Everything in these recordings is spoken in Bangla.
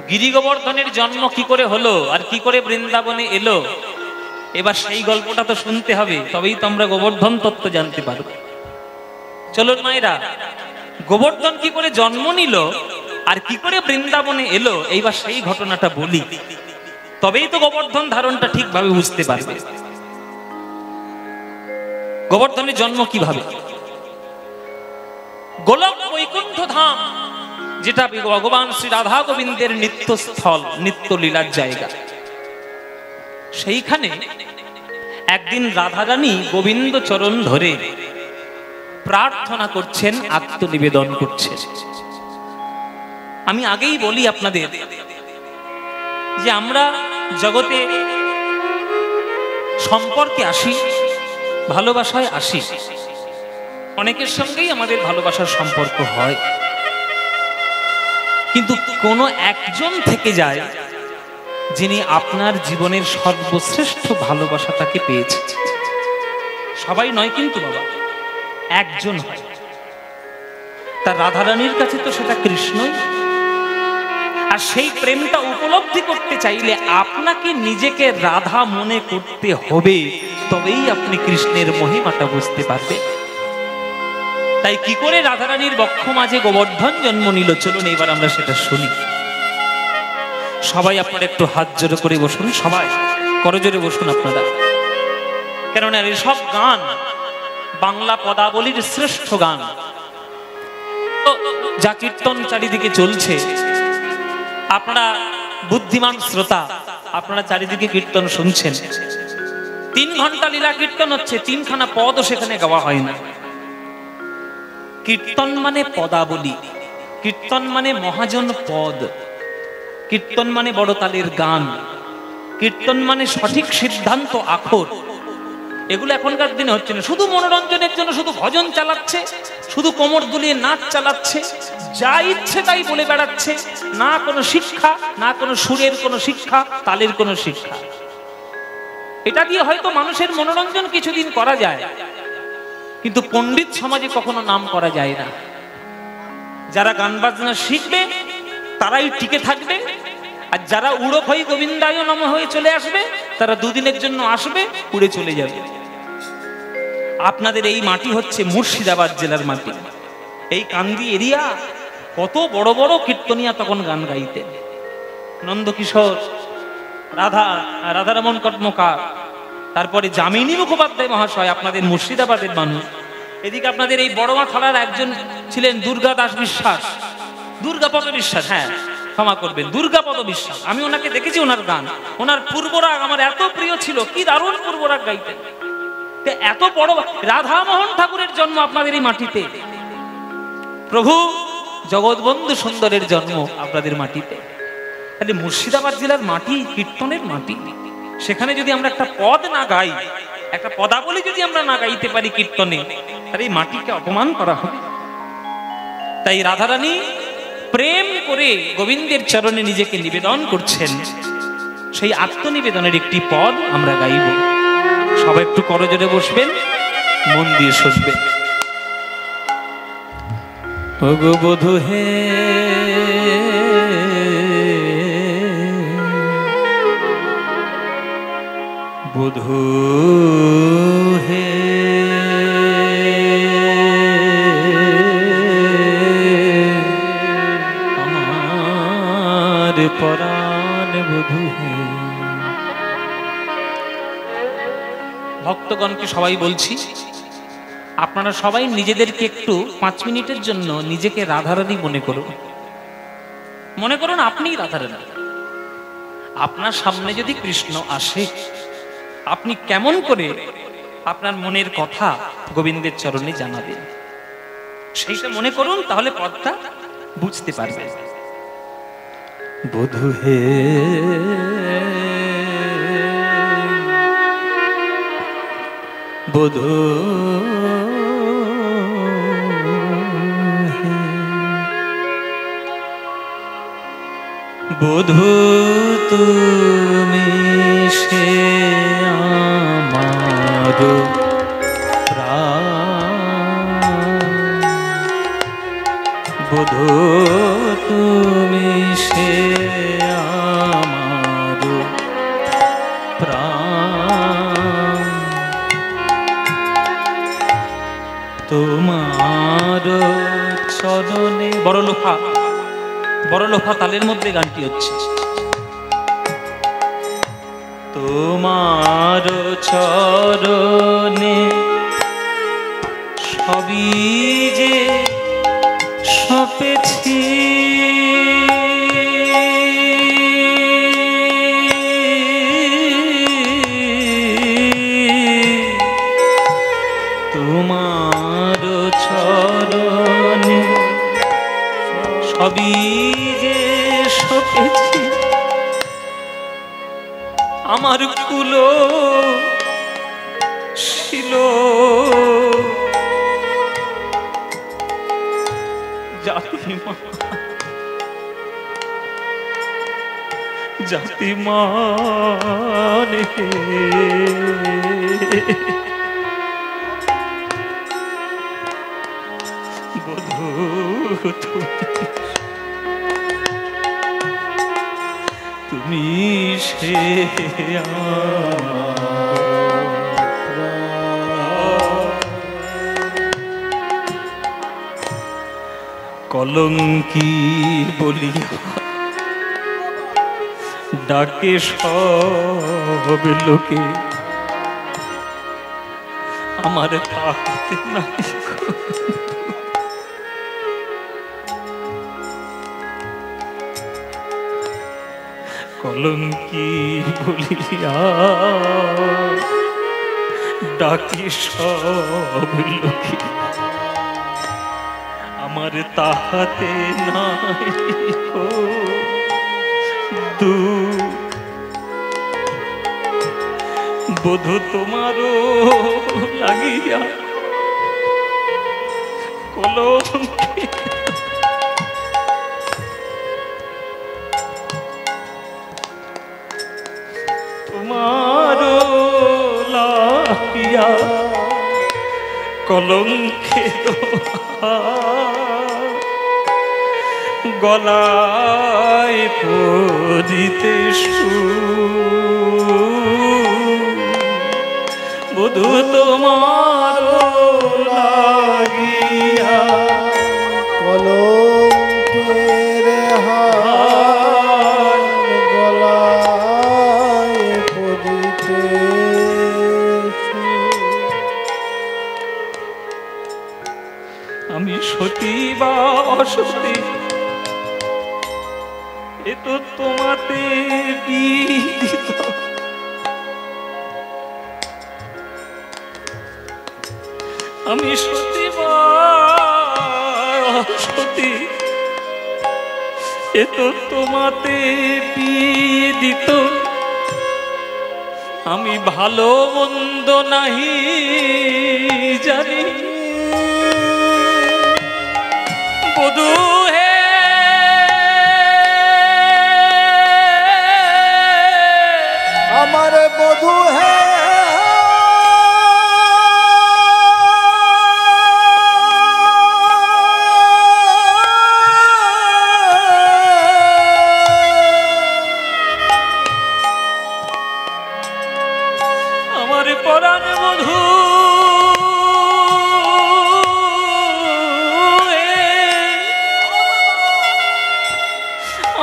গিরি গোবর্ধনের জন্ম কি করে হলো আর কি করে বৃন্দাবনে এলো, এবার সেই গল্পটা তো শুনতে হবে, তবেই তো আমরা গোবর্ধন তত্ত্ব জানতে পারবো। চলুন মায়েরা, গোবর্ধন কি করে জন্ম নিল আর কি করে বৃন্দাবনে এলো, এইবার সেই ঘটনাটা বলি, তবেই তো গোবর্ধন ধারণটা ঠিকভাবে বুঝতে পারবে। গোবর্ধনের জন্ম কিভাবে? গোলক বৈকুণ্ঠ ধাম, যেটা ভগবান শ্রী রাধা গোবিন্দের নিত্যস্থল, নিত্য লীলার জায়গা, সেইখানে একদিন রাধারানী গোবিন্দ চরণ ধরে প্রার্থনা করছেন, আত্মনিবেদন করছেন। আমি আগেই বলি আপনাদের যে আমরা জগতে সম্পর্কে আসি, ভালোবাসায় আসি, অনেকের সঙ্গেই আমাদের ভালোবাসার সম্পর্ক হয়, কিন্তু কোনো একজন থেকে যায় যিনি আপনার জীবনের সর্বশ্রেষ্ঠ ভালোবাসাটাকে পেয়েছে। সবাই নয় কিন্তু বাবা, একজন হয়। তার রাধারানীর কাছে তো সেটা কৃষ্ণই। আর সেই প্রেমটা উপলব্ধি করতে চাইলে আপনাকে নিজেকে রাধা মনে করতে হবে, তবেই আপনি কৃষ্ণের মহিমাটা বুঝতে পারবেন। তাই কি করে রাধারানীর বক্ষ মাঝে গোবর্ধন জন্ম নিল, চলুন এবার আমরা সেটা শুনি। সবাই আপনারা একটু হাত জোড়ো করে বসুন, সবাই করজোরে বসুন আপনারা, কেননা এসব গান বাংলা পদাবলীর শ্রেষ্ঠ গান। যা কীর্তন চারিদিকে চলছে, আপনারা বুদ্ধিমান শ্রোতা, আপনারা চারিদিকে কীর্তন শুনছেন। 3 ঘন্টা লীলা কীর্তন হচ্ছে, 3খানা পদও সেখানে গাওয়া হয় না। কীর্তন মানে পদাবলী, কীর্তন মানে মহাজন পদ, কীর্তন মানে বড় তালের গান, কীর্তন মানে সঠিক সিদ্ধান্ত আখর। এগুলো এখনকার দিনে হচ্ছে না। শুধু মনোরঞ্জনের জন্য শুধু ভজন চালাচ্ছে, শুধু কোমর দুলিয়ে নাচ চালাচ্ছে, যা ইচ্ছে তাই বলে বেড়াচ্ছে, না কোনো শিক্ষা, না কোনো সুরের কোনো শিক্ষা, তালের কোনো শিক্ষা। এটা দিয়ে হয়তো মানুষের মনোরঞ্জন কিছুদিন করা যায়, কিন্তু পণ্ডিত সমাজে কখনো নাম করা যায় না। যারা গান বাজনা শিখবে তারাই টিকে থাকবে, আর যারা উড়ো হয়ে গোবিন্দায় নম হয়ে চলে আসবে, তারা দুদিনের জন্য আসবে, উড়ে চলে যাবে। আপনাদের এই মাটি হচ্ছে মুর্শিদাবাদ জেলার মাটি। এই কান্দি এরিয়া, কত বড় বড় কীর্তনিয়া তখন গান গাইতে। নন্দকিশোর, রাধারমন কর্মকার, তারপরে যামিনী মুখোপাধ্যায় মহাশয়, আপনাদের মুর্শিদাবাদের মানুষ। এদিকে আপনাদের এই বড়মা থানার একজন ছিলেন দুর্গা দাস বিশ্বাস, দুর্গাপদ বিশ্বাস, হ্যাঁ ক্ষমা করবেন, দুর্গাপদ বিশ্বাস। আমি ওনাকে দেখেছি, ওনার গান, ওনার পূর্বরাগ আমার এত প্রিয় ছিল, কি দারুণ পূর্বরাগ গাইতেন। এত বড় রাধামোহন ঠাকুরের জন্ম আপনাদের এই মাটিতে, প্রভু জগৎবন্ধু সুন্দরের জন্ম আপনাদের মাটিতে। তাহলে মুর্শিদাবাদ জেলার মাটি কীর্তনের মাটি, সেখানে যদি আমরা একটা পদ না গাই, একটা পদাবলী যদি আমরা না গাইতে পারি কীর্তনে, তাহলে এই মাটিকে অপমান করা হবে। তাই রাধারানী প্রেম করে গোবিন্দের চরণে নিজেকে নিবেদন করছেন, সেই আত্মনিবেদনের একটি পদ আমরা গাইব। সবাই একটু করজোরে বসবেন, মন দিয়ে শুনবেন। ওগো বধূ হে, বধূ হে, আমার পরাণ বধূ হে। ভক্তগণকে সবাই বলছি, আপনারা সবাই নিজেদেরকে একটু 5 মিনিটের জন্য নিজেকে রাধারানী মনে করুন। মনে করুন আপনিই রাধারানী। আপনার সামনে যদি কৃষ্ণ আসে, আপনি কেমন করে আপনার মনের কথা গোবিন্দের চরণে জানাবেন, সেইটা মনে করুন, তাহলে পথটা বুঝতে পারবেন। বধূ হে, বধূ হে, বধূ তুমি সে আমার প্রাণ, বধূ তুমি সে করলোফা তালের মধ্যে গানটি হচ্ছে। তোমার চরণে সবই যে সপেছি, তোমার চরণে সবই যে সপেছি, আমার কুল ছিল জাতিমানে বধূ তুমি সে কলঙ্কি বলিয়া ডাকে সব লোকে, আমার তাহাতে নাই কলঙ্কি বলিয়া ডাকে সব লোকে, আমার তাহাতে নাই বধূ তোমারও লাগিয়া কলঙ্কি, তোমারও লাগিয়া কলঙ্কে গলায় পরিতে বধূ তোমার লাগিয়া কলঙ্কের হার গলায় পরিতে আমি সতী বা অসতী এ তো তোমাতে বিদিত, আমি সতী বা অসতী এ তো তোমাতে বিদিত, আমি ভালো মন্দ নাহি জানি বধূ হে, আমার বধূ হে আমার পরাণ বধূ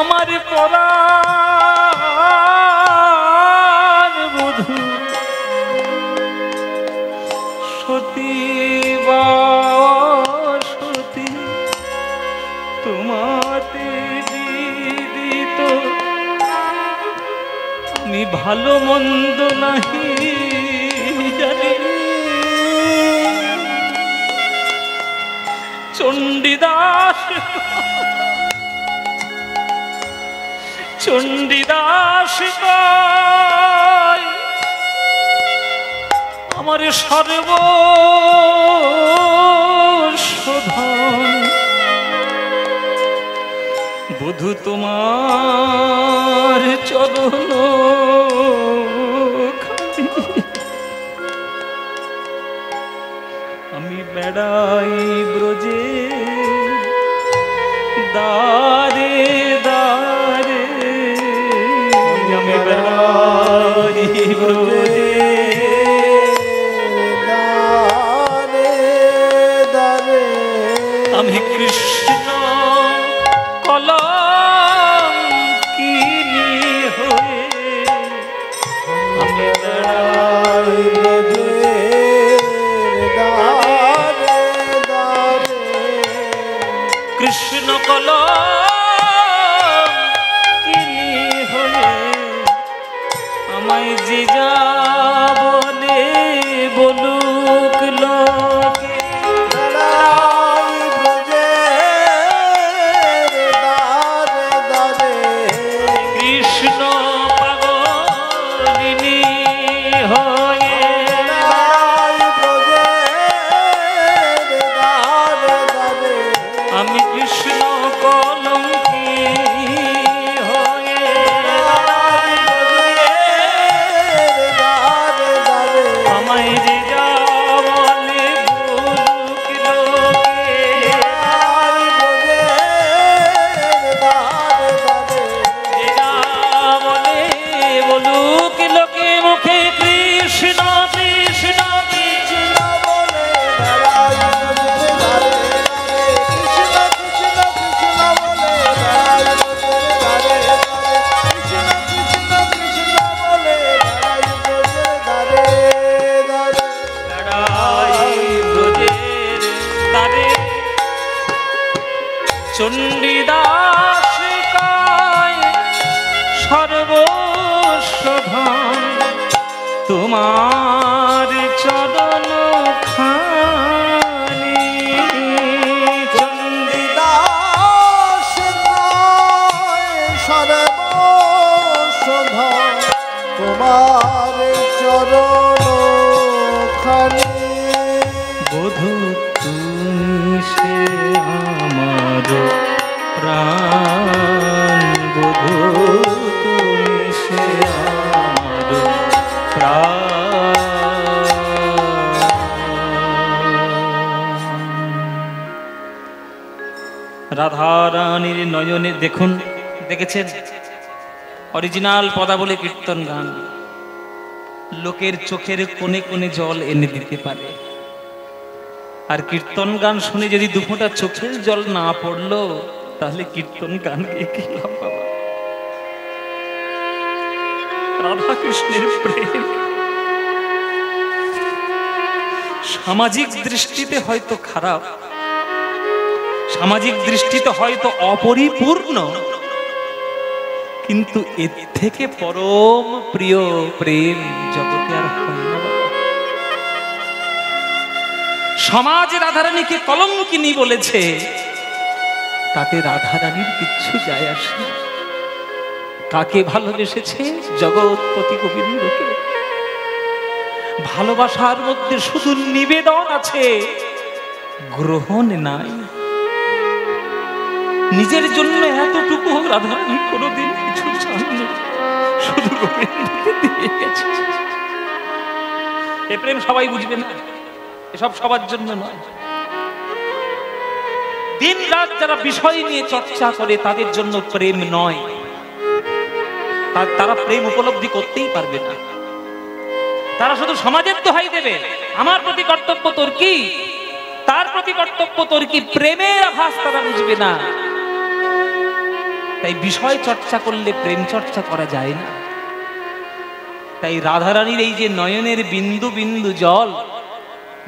আমার পরাণ বধূ সতী বা সতী তোমাতে বিদিত, আমি ভালো মন্দ নাহি জানি চণ্ডীদাস চণ্ডীদাস কয় আমার সর্বশোধন বধূ তোমার চরণ আমি বেড়াই ব্রজে দারে দারে, আমি বেড়াই ব্রজে দারে দারে, আমি কৃষ্ণ কলা সর্বস্ব ধন তোমার চরণ খানি। চণ্ডীদাস সর্বস্ব ধন তোমার চরণ খানি। বধূ তুমি সে আমার প্রাণ, বধূ তুমি সে আমার প্রাণ। রাধারানীর নয়নে দেখুন, দেখেছেন অরিজিনাল পদাবলী কীর্তন গান লোকের চোখের কোণে কোণে জল এনে দিতে পারে। আর কীর্তন গান শুনে যদি দুফোঁটা চোখের জল না পড়লো তাহলে কীর্তন গান গিয়ে কি লাভ বাবা? রাধা কৃষ্ণের প্রেম সামাজিক দৃষ্টিতে হয়তো খারাপ, সামাজিক দৃষ্টিতে হয়তো অপরিপূর্ণ, কিন্তু এর থেকে পরম প্রিয় প্রেম জগতে আর হয় না বাবা। সমাজ রাধারানীকে কলঙ্কিনী বলেছে, তাতে রাধারানীর কিচ্ছু যায় আসে না। কাকে ভালোবেসেছে? জগৎপতি গোবিন্দকে। ভালোবাসার মধ্যে শুধু নিবেদন আছে, গ্রহণ নাই। নিজের জন্য এতটুকু রাধারানী কোনোদিন কিছু চাননি, শুধু গোবিন্দকে দিয়ে গেছে। এ প্রেম সবাই বুঝবে না, এসব সবার জন্য নয়। দিন রাত যারা বিষয় নিয়ে চর্চা করে তাদের জন্য প্রেম নয়, তারা প্রেম উপলব্ধি করতেই পারবে না। তারা শুধু সমাজের দোহাই দেবে, আমার প্রতি কর্তব্য তোর কি, তার প্রতি কর্তব্য তোর কি, প্রেমের আভাস তারা বুঝবে না। তাই বিষয় চর্চা করলে প্রেম চর্চা করা যায় না। তাই রাধারানীর এই যে নয়নের বিন্দু বিন্দু জল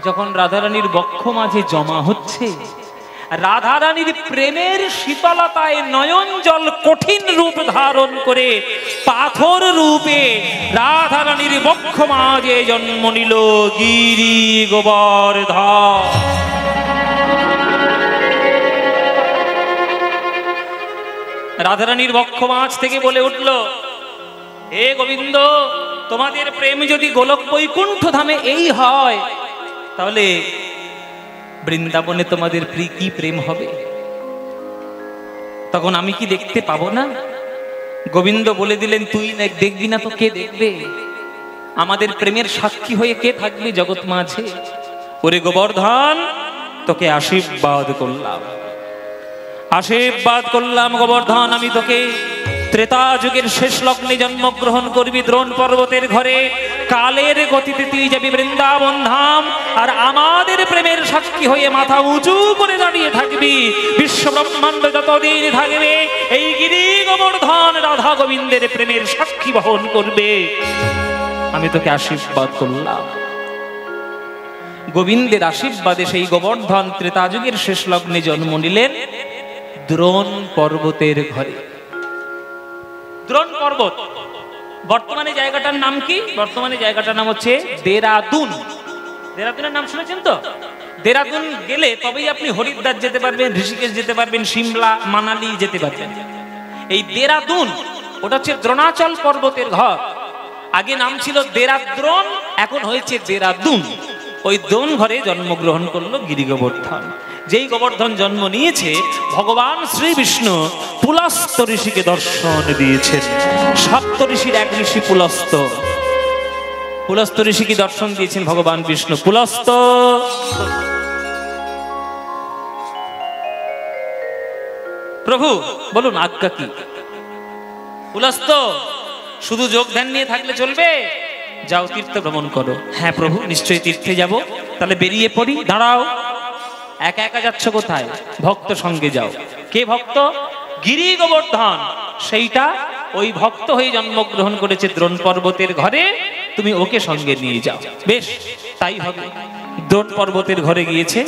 যখন রাধারানীর বক্ষ মাঝে জমা হচ্ছে, রাধারানীর প্রেমের শীতলতায় নয়ন জল কঠিন রূপ ধারণ করে পাথর রূপে রাধারানীর বক্ষ মাঝে জন্ম নিল গিরি গোবর্ধন। রাধারানীর বক্ষ মাঝ থেকে বলে উঠল, হে গোবিন্দ, তোমাদের প্রেম যদি গোলক বৈকুণ্ঠ ধামে এই হয়, তাহলে বৃন্দাবনে তোমাদের কি প্রেম হবে? তখন আমি কি দেখতে পাবো না? গোবিন্দ বলে দিলেন, তুই দেখবি না তো কে দেখবে? আমাদের প্রেমের সাক্ষী হয়ে কে থাকবে জগৎ মাঝে? ওরে গোবর্ধন, তোকে আশীর্বাদ করলাম, আশীর্বাদ করলাম গোবর্ধন, আমি তোকে ত্রেতা যুগের শেষ লগ্নে জন্মগ্রহণ করবি দ্রোণ পর্বতের ঘরে। কালের গতিতে তুই যাবি বৃন্দাবন ধাম, আর আমাদের প্রেমের সাক্ষী হয়ে মাথা উঁচু করে দাঁড়িয়ে থাকবি। বিশ্ব ব্রহ্মাণ্ড যতদিন থাকবে এই গিরি গোবর্ধন রাধা গোবিন্দের প্রেমের সাক্ষী বহন করবে। আমি তোকে আশীর্বাদ করলাম। গোবিন্দের আশীর্বাদে সেই গোবর্ধন ত্রেতা যুগের শেষ লগ্নে জন্ম নিলেন দ্রোণ পর্বতের ঘরে। দ্রোণ পর্বত বর্তমানে জায়গাটার নাম কি? বর্তমানে জায়গাটার নাম হচ্ছে দেরাদুন। দেরাদুনের নাম শুনেছেন তো? দেরাদুন গেলে তবেই আপনি হরিদ্বার যেতে পারবেন, ঋষিকেশ যেতে পারবেন, সিমলা মানালি যেতে পারবেন। এই দেরাদুন ওটা হচ্ছে দ্রোণাচল পর্বতের ঘর। আগে নাম ছিল দেরাদ্রোণ, এখন হয়েছে দেরাদুন। ওই দ্রোণ ঘরে জন্মগ্রহণ করলো গিরি গোবর্ধন। যেই গোবর্ধন জন্ম নিয়েছে, ভগবান শ্রী বিষ্ণু পুলস্ত ঋষিকে দর্শন দিয়েছেন। সপ্ত ঋষির এক ঋষি পুলস্ত। পুলস্ত ঋষিকে দর্শন দিয়েছেন ভগবান বিষ্ণু। পুলস্ত, প্রভু বলুন আজ্ঞা কি? পুলস্ত, শুধু যোগ ধ্যান নিয়ে থাকলে চলবে? যাও তীর্থ ভ্রমণ করো। হ্যাঁ প্রভু, নিশ্চয়ই তীর্থে যাব। তাহলে বেরিয়ে পড়ি। দাঁড়াও, একা একা যাচ্ছ কোথায়? ভক্ত সঙ্গে যাও। কে ভক্ত? গিরি গোবর্ধন। সেইটা ওই ভক্ত হয়ে জন্মগ্রহণ করেছে দ্রোণ পর্বতের ঘরে, তুমি ওকে সঙ্গে নিয়ে যাও। বেশ, তাই হবে। দ্রোণ পর্বতের ঘরে গিয়েছে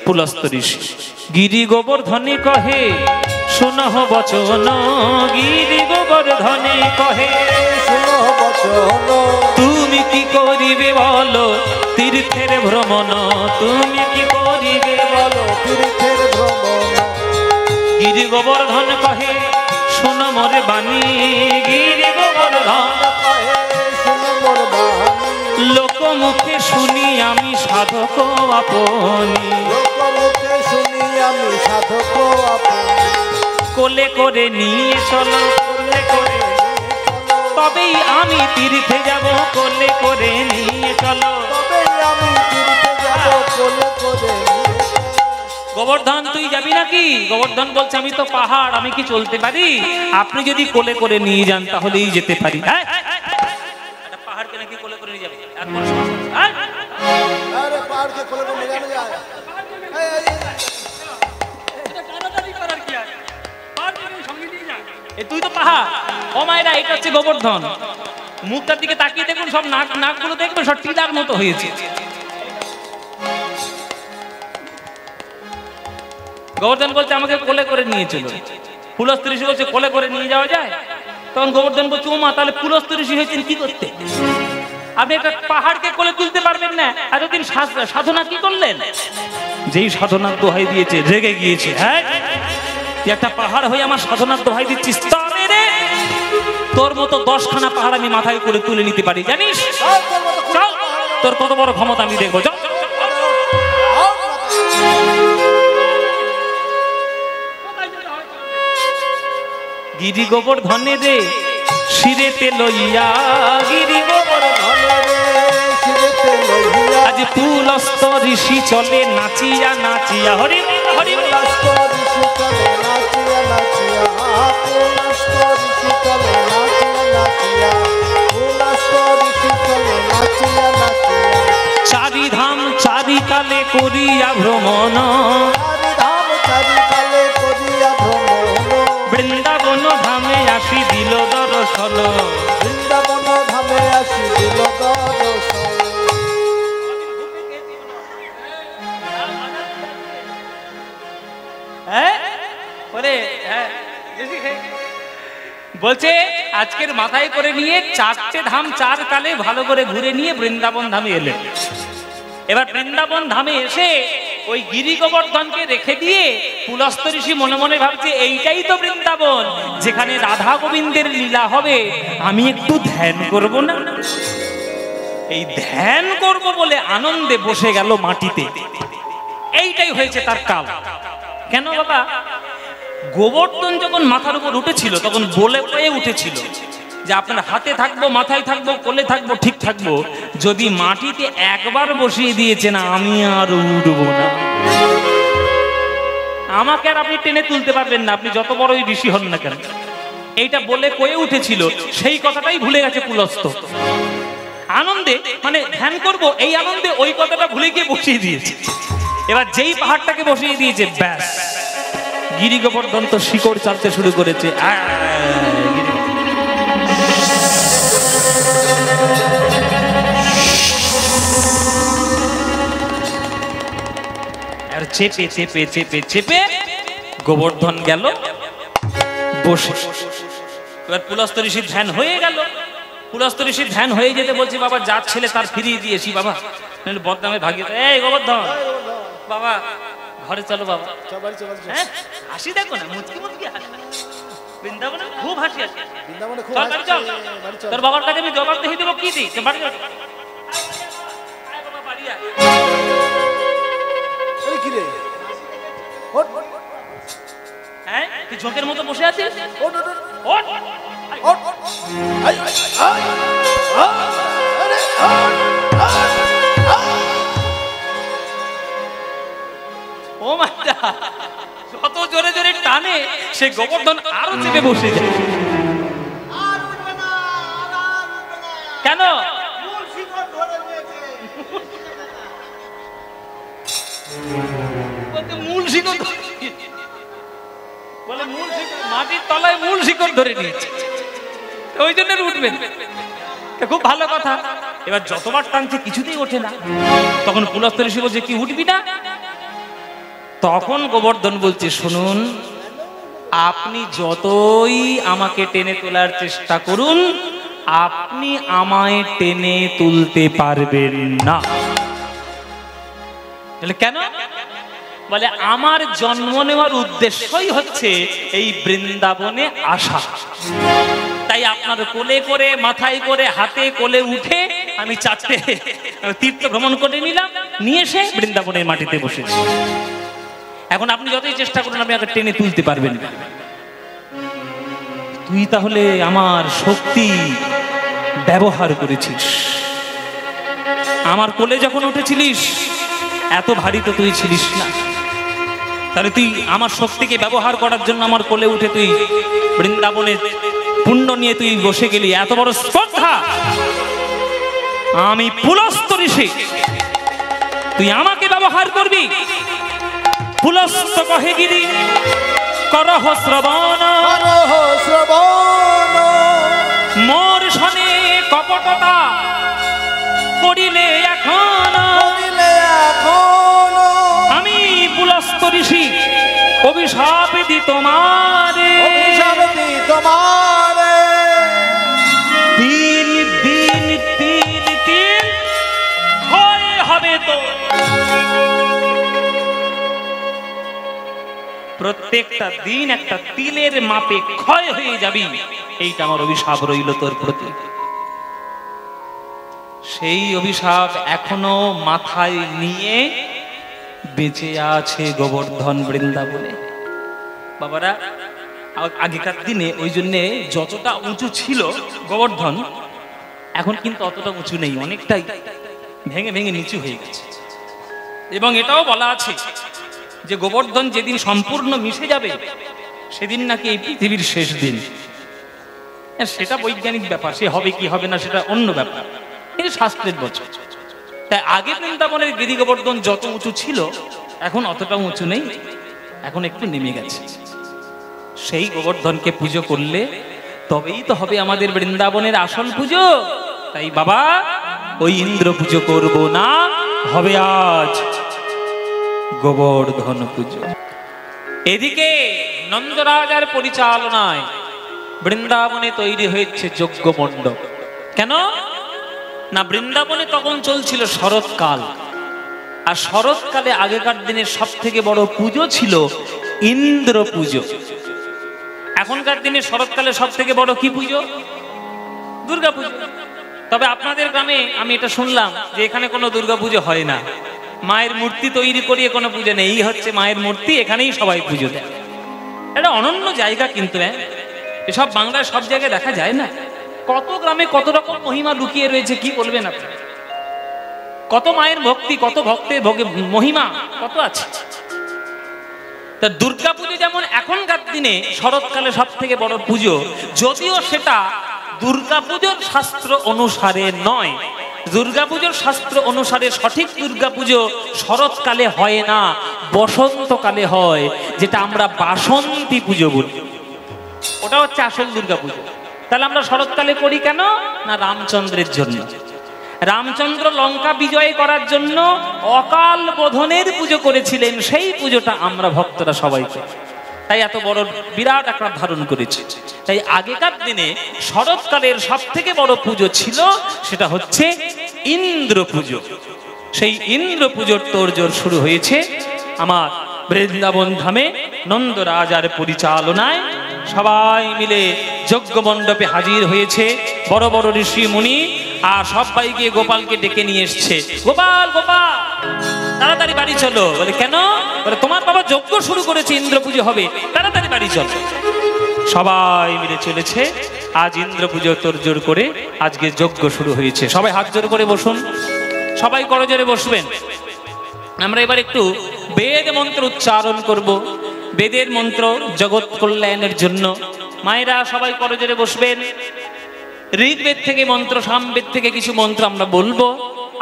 পুলস্ত ঋষি। গিরি গোবর্ধনে কহে শুনহ বচন, গিরি গোবর্ধন গোবর্ধনে কহে শুনো বচন তুমি কি করিবে বলো তীর্থের ভ্রমণ, তুমি কি করিবে বলো তীর্থের ভ্রমণ। গিরি গোবর্ধন কহে শোনো মোরে বাণী, গিরি গোবর্ধন কহে শুনো মোর বাণী, লোকমুখে শুনি আমি সাধক আপনি, লোকমুখে শুনি আমি সাধক আপনি। কোলে করে নিয়ে চলো, কোলে করে তবেই আমি তীর্থে যাব, কোলে করে নিয়ে চলো। তবে আমি তীর্থে যাব, কোলে করে নিয়ে। গোবর্ধন তুই যাবি নাকি? গোবর্ধন বলছে আমি তো পাহাড়, আমি কি চলতে পারি? আপনি যদি কোলে করে নিয়ে যান তাহলেই যেতে পারি। হ্যাঁ, একটা পাহাড়কে নাকি কোলে করে নিয়ে যাবে? আর কোনো সমস্যা নেই। হ্যাঁ? আরে পাহাড়কে কোলে করে নিয়ে যাওয়া যায়? এ তুই তো পাহাড়, ও মায়েরা এটা হচ্ছে গোবর্ধন। মুখটার দিকে তাকিয়ে দেখুন, সব নাকগুলো দেখবেন সব টিলার মতো হয়েছে। গোবর্ধন বলছে আমাকে কোলে করে নিয়ে চলো। পুলস্ত ঋষি বলছে কোলে করে নিয়ে যাওয়া যায়? তখন গোবর্ধন বলছে ও মা, তাহলে পুলস্ত ঋষি হয়েছেন কি করতে? আপনি একটা পাহাড়কে কোলে তুলতে পারবেন না, এতদিন সাধনা কি করলেন? যেই সাধনার দোহাই দিয়েছে রেগে গিয়েছে। হ্যাঁ, তুই একটা পাহাড় হয়ে আমার সাধনার দোহাই দিচ্ছিস? তবে রে তোর মতো 10খানা পাহাড় আমি মাথায় করে তুলে নিতে পারি, জানিস? চল, তোর কত বড় ক্ষমতা আমি দেখবো। চল। গিরি গোবর্ধনে রে শিরেতে লইয়া, গিরি গোবর্ধনে আজ পুলস্ত ঋষি চলে নাচিয়া নাচিয়া। হরি হরি চারিধাম চারিকালে করিয়া ভ্রমণ, বৃন্দাবন ধামে আসি দিল দর্শন, বৃন্দাবন ধামে আসি দিল দর্শন। বলছে আজকের মাথায় করে নিয়ে 4টে ধাম 4 কালে ভালো করে ঘুরে নিয়ে বৃন্দাবন ধামে এলেন। এবার বৃন্দাবন ধামে এসে ওই গিরি গোবর্ধনকে রেখে দিয়ে পুলস্ত ঋষি মনে মনে ভাবছে এইটাই তো বৃন্দাবন, যেখানে রাধা গোবিন্দের লীলা হবে, আমি একটু ধ্যান করব না? এই ধ্যান করব বলে আনন্দে বসে গেল মাটিতে। এইটাই হয়েছে তার কাল। কেন বাবা? গোবর্ধন যখন মাথার উপর উঠেছিল তখন বলে কয়ে উঠেছিল যে আপনার হাতে থাকবো, মাথায় থাকবো, কোলে থাকবো, ঠিক থাকবো, যদি মাটিতে একবার বসিয়ে দিয়েছে না আমি আর উঠবো না। আমাকে আর আপনি টেনে তুলতে পারবেন না, আপনি যত বড়ই ঋষি হন না কেন। এইটা বলে কয়ে উঠেছিল, সেই কথাটাই ভুলে গেছে পুলস্ত। আনন্দে মানে ধ্যান করব এই আনন্দে ওই কথাটা ভুলে গিয়ে বসিয়ে দিয়েছে। এবার যেই পাহাড়টাকে বসিয়ে দিয়েছে ব্যাস, গিরি গোবর্ধন তো শিকড় চালতে শুরু করেছে। আর চেপে চেপে চেপে চেপে গোবর্ধন গেল বসে। এবার পুলস্ত ঋষির ধ্যান হয়ে গেল। পুলস্ত ঋষির ধ্যান হয়ে যেতে বলছি বাবা যার ছেলে তার ফিরিয়ে দিয়েছি বাবা, বদনামে ভাগিয়ে। এই গোবর্ধন বাবা ঘরে চলো বাবা। হ্যাঁ, হাসি দেখো না, মুচকি মুচকি হাসি। বৃন্দাবনে খুব হাসি আসে। চল তোর বাবার কাছে আমি জবাব দিয়ে দেবো। কি দিই বাড়ি যাও। হ্যাঁ, তুই ঝোঁকের মতো বসে আছিস? ও মাতা, যত জোরে জোরে টানে সে গোবর্ধন আরো চেপে বসে যায়। কেন? মূল শিকড় বলে, মূল শিকড় মাটির তলায় মূল শিকড় ধরে নিয়েছে, ওই জন্য উঠবেন। খুব ভালো কথা। এবার যতবার টানছে কিছুতেই ওঠে না। তখন পুলস্ত ঋষি বলছে কি উঠবি না? তখন গোবর্ধন বলছে শুনুন, আপনি যতই আমাকে টেনে তোলার চেষ্টা করুন, আপনি আমায় টেনে তুলতে পারবেন না। কেন? বলে আমার জন্ম নেওয়ার উদ্দেশ্যই হচ্ছে এই বৃন্দাবনে আসা। তাই আপনার কোলে করে, মাথায় করে, হাতে কোলে উঠে আমি 4টে তীর্থ ভ্রমণ করে নিলাম, নিয়ে এসে বৃন্দাবনের মাটিতে বসেছি। এখন আপনি যতই চেষ্টা করুন, আপনি আগে টেনে তুলতে পারবেন না। তুই তাহলে আমার শক্তি ব্যবহার করেছিস। আমার কোলে যখন উঠেছিলিস, এত ভারী তো তুই ছিলিস না। তাহলে তুই আমার শক্তিকে ব্যবহার করার জন্য আমার কোলে উঠে তুই বৃন্দাবনের পুণ্য নিয়ে তুই বসে গেলি। এত বড় স্পর্ধা! আমি পুলস্ত ঋষি, তুই আমাকে ব্যবহার করবি? পুলস্ত কহে গিরি করহ শ্রবণ, মোর শনে কপটতা করিলে এখন। আমি পুলস্ত ঋষি অভিশাপ দি তোমারে, দিন দিন তিল তিল ক্ষয় হবে তো। প্রত্যেকটা দিন একটা তিলের মাপে ক্ষয় হয়ে যাবি, এইটা আমার অভিশাপ রইল তোর প্রতি। সেই অভিশাপ এখনো মাথায় নিয়ে বেঁচে আছে গোবর্ধন বৃন্দাবনে। বাবারা, আগেকার দিনে ওই জন্যে যতটা উঁচু ছিল গোবর্ধন, এখন কিন্তু অতটা উঁচু নেই, অনেকটাই ভেঙে ভেঙে নিচু হয়ে গেছে। এবং এটাও বলা আছে যে গোবর্ধন যেদিন সম্পূর্ণ মিশে যাবে, সেদিন নাকি এই পৃথিবীর শেষ দিন। সেটা বৈজ্ঞানিক ব্যাপার, সে হবে কি হবে না সেটা অন্য ব্যাপার, এটা শাস্ত্রের বচন। তাই আগে বৃন্দাবনের গিরি গোবর্ধন যত উঁচু ছিল, এখন অতটা উঁচু নেই, এখন একটু নেমে গেছে। সেই গোবর্ধনকে পুজো করলে তবেই তো হবে আমাদের বৃন্দাবনের আসল পুজো। তাই বাবা, ওই ইন্দ্র পুজো করব না, হবে আজ গোবর্ধন পুজো। এদিকে নন্দরাজার পরিচালনায় বৃন্দাবনে তৈরি হয়েছে যজ্ঞ মণ্ডপ। কেন না, বৃন্দাবনে তখন চলছিল শরৎকাল, আর শরৎকালে আগেকার দিনের সব থেকে বড় পুজো ছিল ইন্দ্র পুজো। এখনকার দিনে শরৎকালে সব থেকে বড় কি পুজো? দুর্গা পুজো। তবে আপনাদের গ্রামে আমি এটা শুনলাম যে এখানে কোনো দুর্গা পুজো হয় না, মায়ের মূর্তি তৈরি করিয়ে কোনো পুজো নেই, এই হচ্ছে মায়ের মূর্তি, এখানেই সবাই পুজো দেয়। এটা অনন্য জায়গা কিন্তু, এসব বাংলায় সব জায়গায় দেখা যায় না। কত গ্রামে কত রকম মহিমা লুকিয়ে রয়েছে, কি বলবেন আপনি? কত মায়ের ভক্তি, কত ভক্তের মহিমা কত আছে। তা দুর্গা পুজো যেমন এখনকার দিনে শরৎকালে সব থেকে বড় পুজো, যদিও সেটা দুর্গা পুজোর শাস্ত্র অনুসারে নয়। দুর্গা পুজোর শাস্ত্র অনুসারে সঠিক দুর্গা পুজো শরৎকালে হয় না, বসন্তকালে হয়, যেটা আমরা বাসন্তী পুজো বলি। ওটা হচ্ছে আসল দুর্গা পুজো। তাহলে আমরা শরৎকালে করি কেন না? রামচন্দ্রের জন্য। রামচন্দ্র লঙ্কা বিজয় করার জন্য অকাল বোধনের পুজো করেছিলেন, সেই পুজোটা আমরা ভক্তরা সবাই করি, তাই এত বড় বিরাট আকার ধারণ করেছে। তাই আগেকার দিনে শরৎকালের সব থেকে বড় পুজো ছিল, সেটা হচ্ছে ইন্দ্র পুজো। সেই ইন্দ্র পুজোর তোড়জোড় শুরু হয়েছে আমার বৃন্দাবন ধামে নন্দরাজার পরিচালনায়। সবাই মিলে যজ্ঞ মণ্ডপে হাজির হয়েছে, বড় বড় ঋষি মুনি, আর সবাই গিয়ে গোপালকে ডেকে নিয়ে এসছে। গোপাল, গোপাল, তাড়াতাড়ি বাড়ি চলো। বলে কেন? বলে তোমার বাবা যজ্ঞ শুরু করেছে, ইন্দ্র পুজো হবে, তাড়াতাড়ি বাড়ি চলো। সবাই মিলে চলেছে। আজ ইন্দ্র পুজো তোড়জোড় করে আজকে যজ্ঞ শুরু হয়েছে। সবাই হাত জোর করে বসুন, সবাই করজোড়ে বসবেন। আমরা এবার একটু বেদ মন্ত্র উচ্চারণ করব। বেদের মন্ত্র জগৎ কল্যাণের জন্য। মায়েরা সবাই করজোড়ে বসবেন। ঋগ্বেদ থেকে মন্ত্র, সামবেদ থেকে কিছু মন্ত্র আমরা বলবো,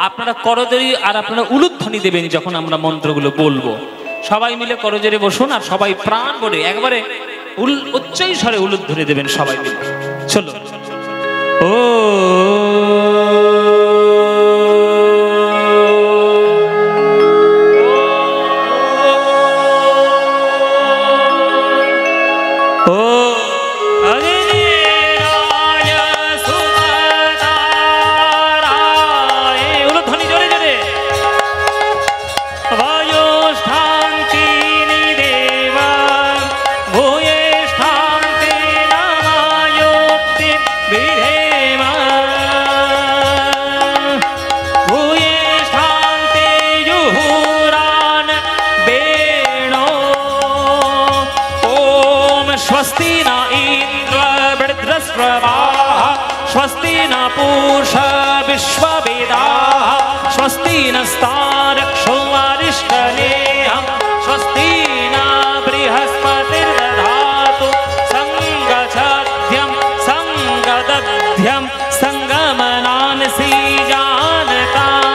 আপনারা করজোড়ে আর আপনারা উলুধ্বনি দেবেন যখন আমরা মন্ত্রগুলো বলবো। সবাই মিলে করজোড়ে বসুন, আর সবাই প্রাণ ভরে একবারে উচ্চ স্বরে উলুধ্বনি দেবেন সবাই মিলে। চলো। ও विश्ववाः स्वस्ति न पूषा विश्ववेदाः स्वस्ति नस्तारक्षो अरिष्टनेः स्वस्ति न बृहस्पतिर्दधातु संगच्छध्यं संगदध्यं संगमनानसि जानतां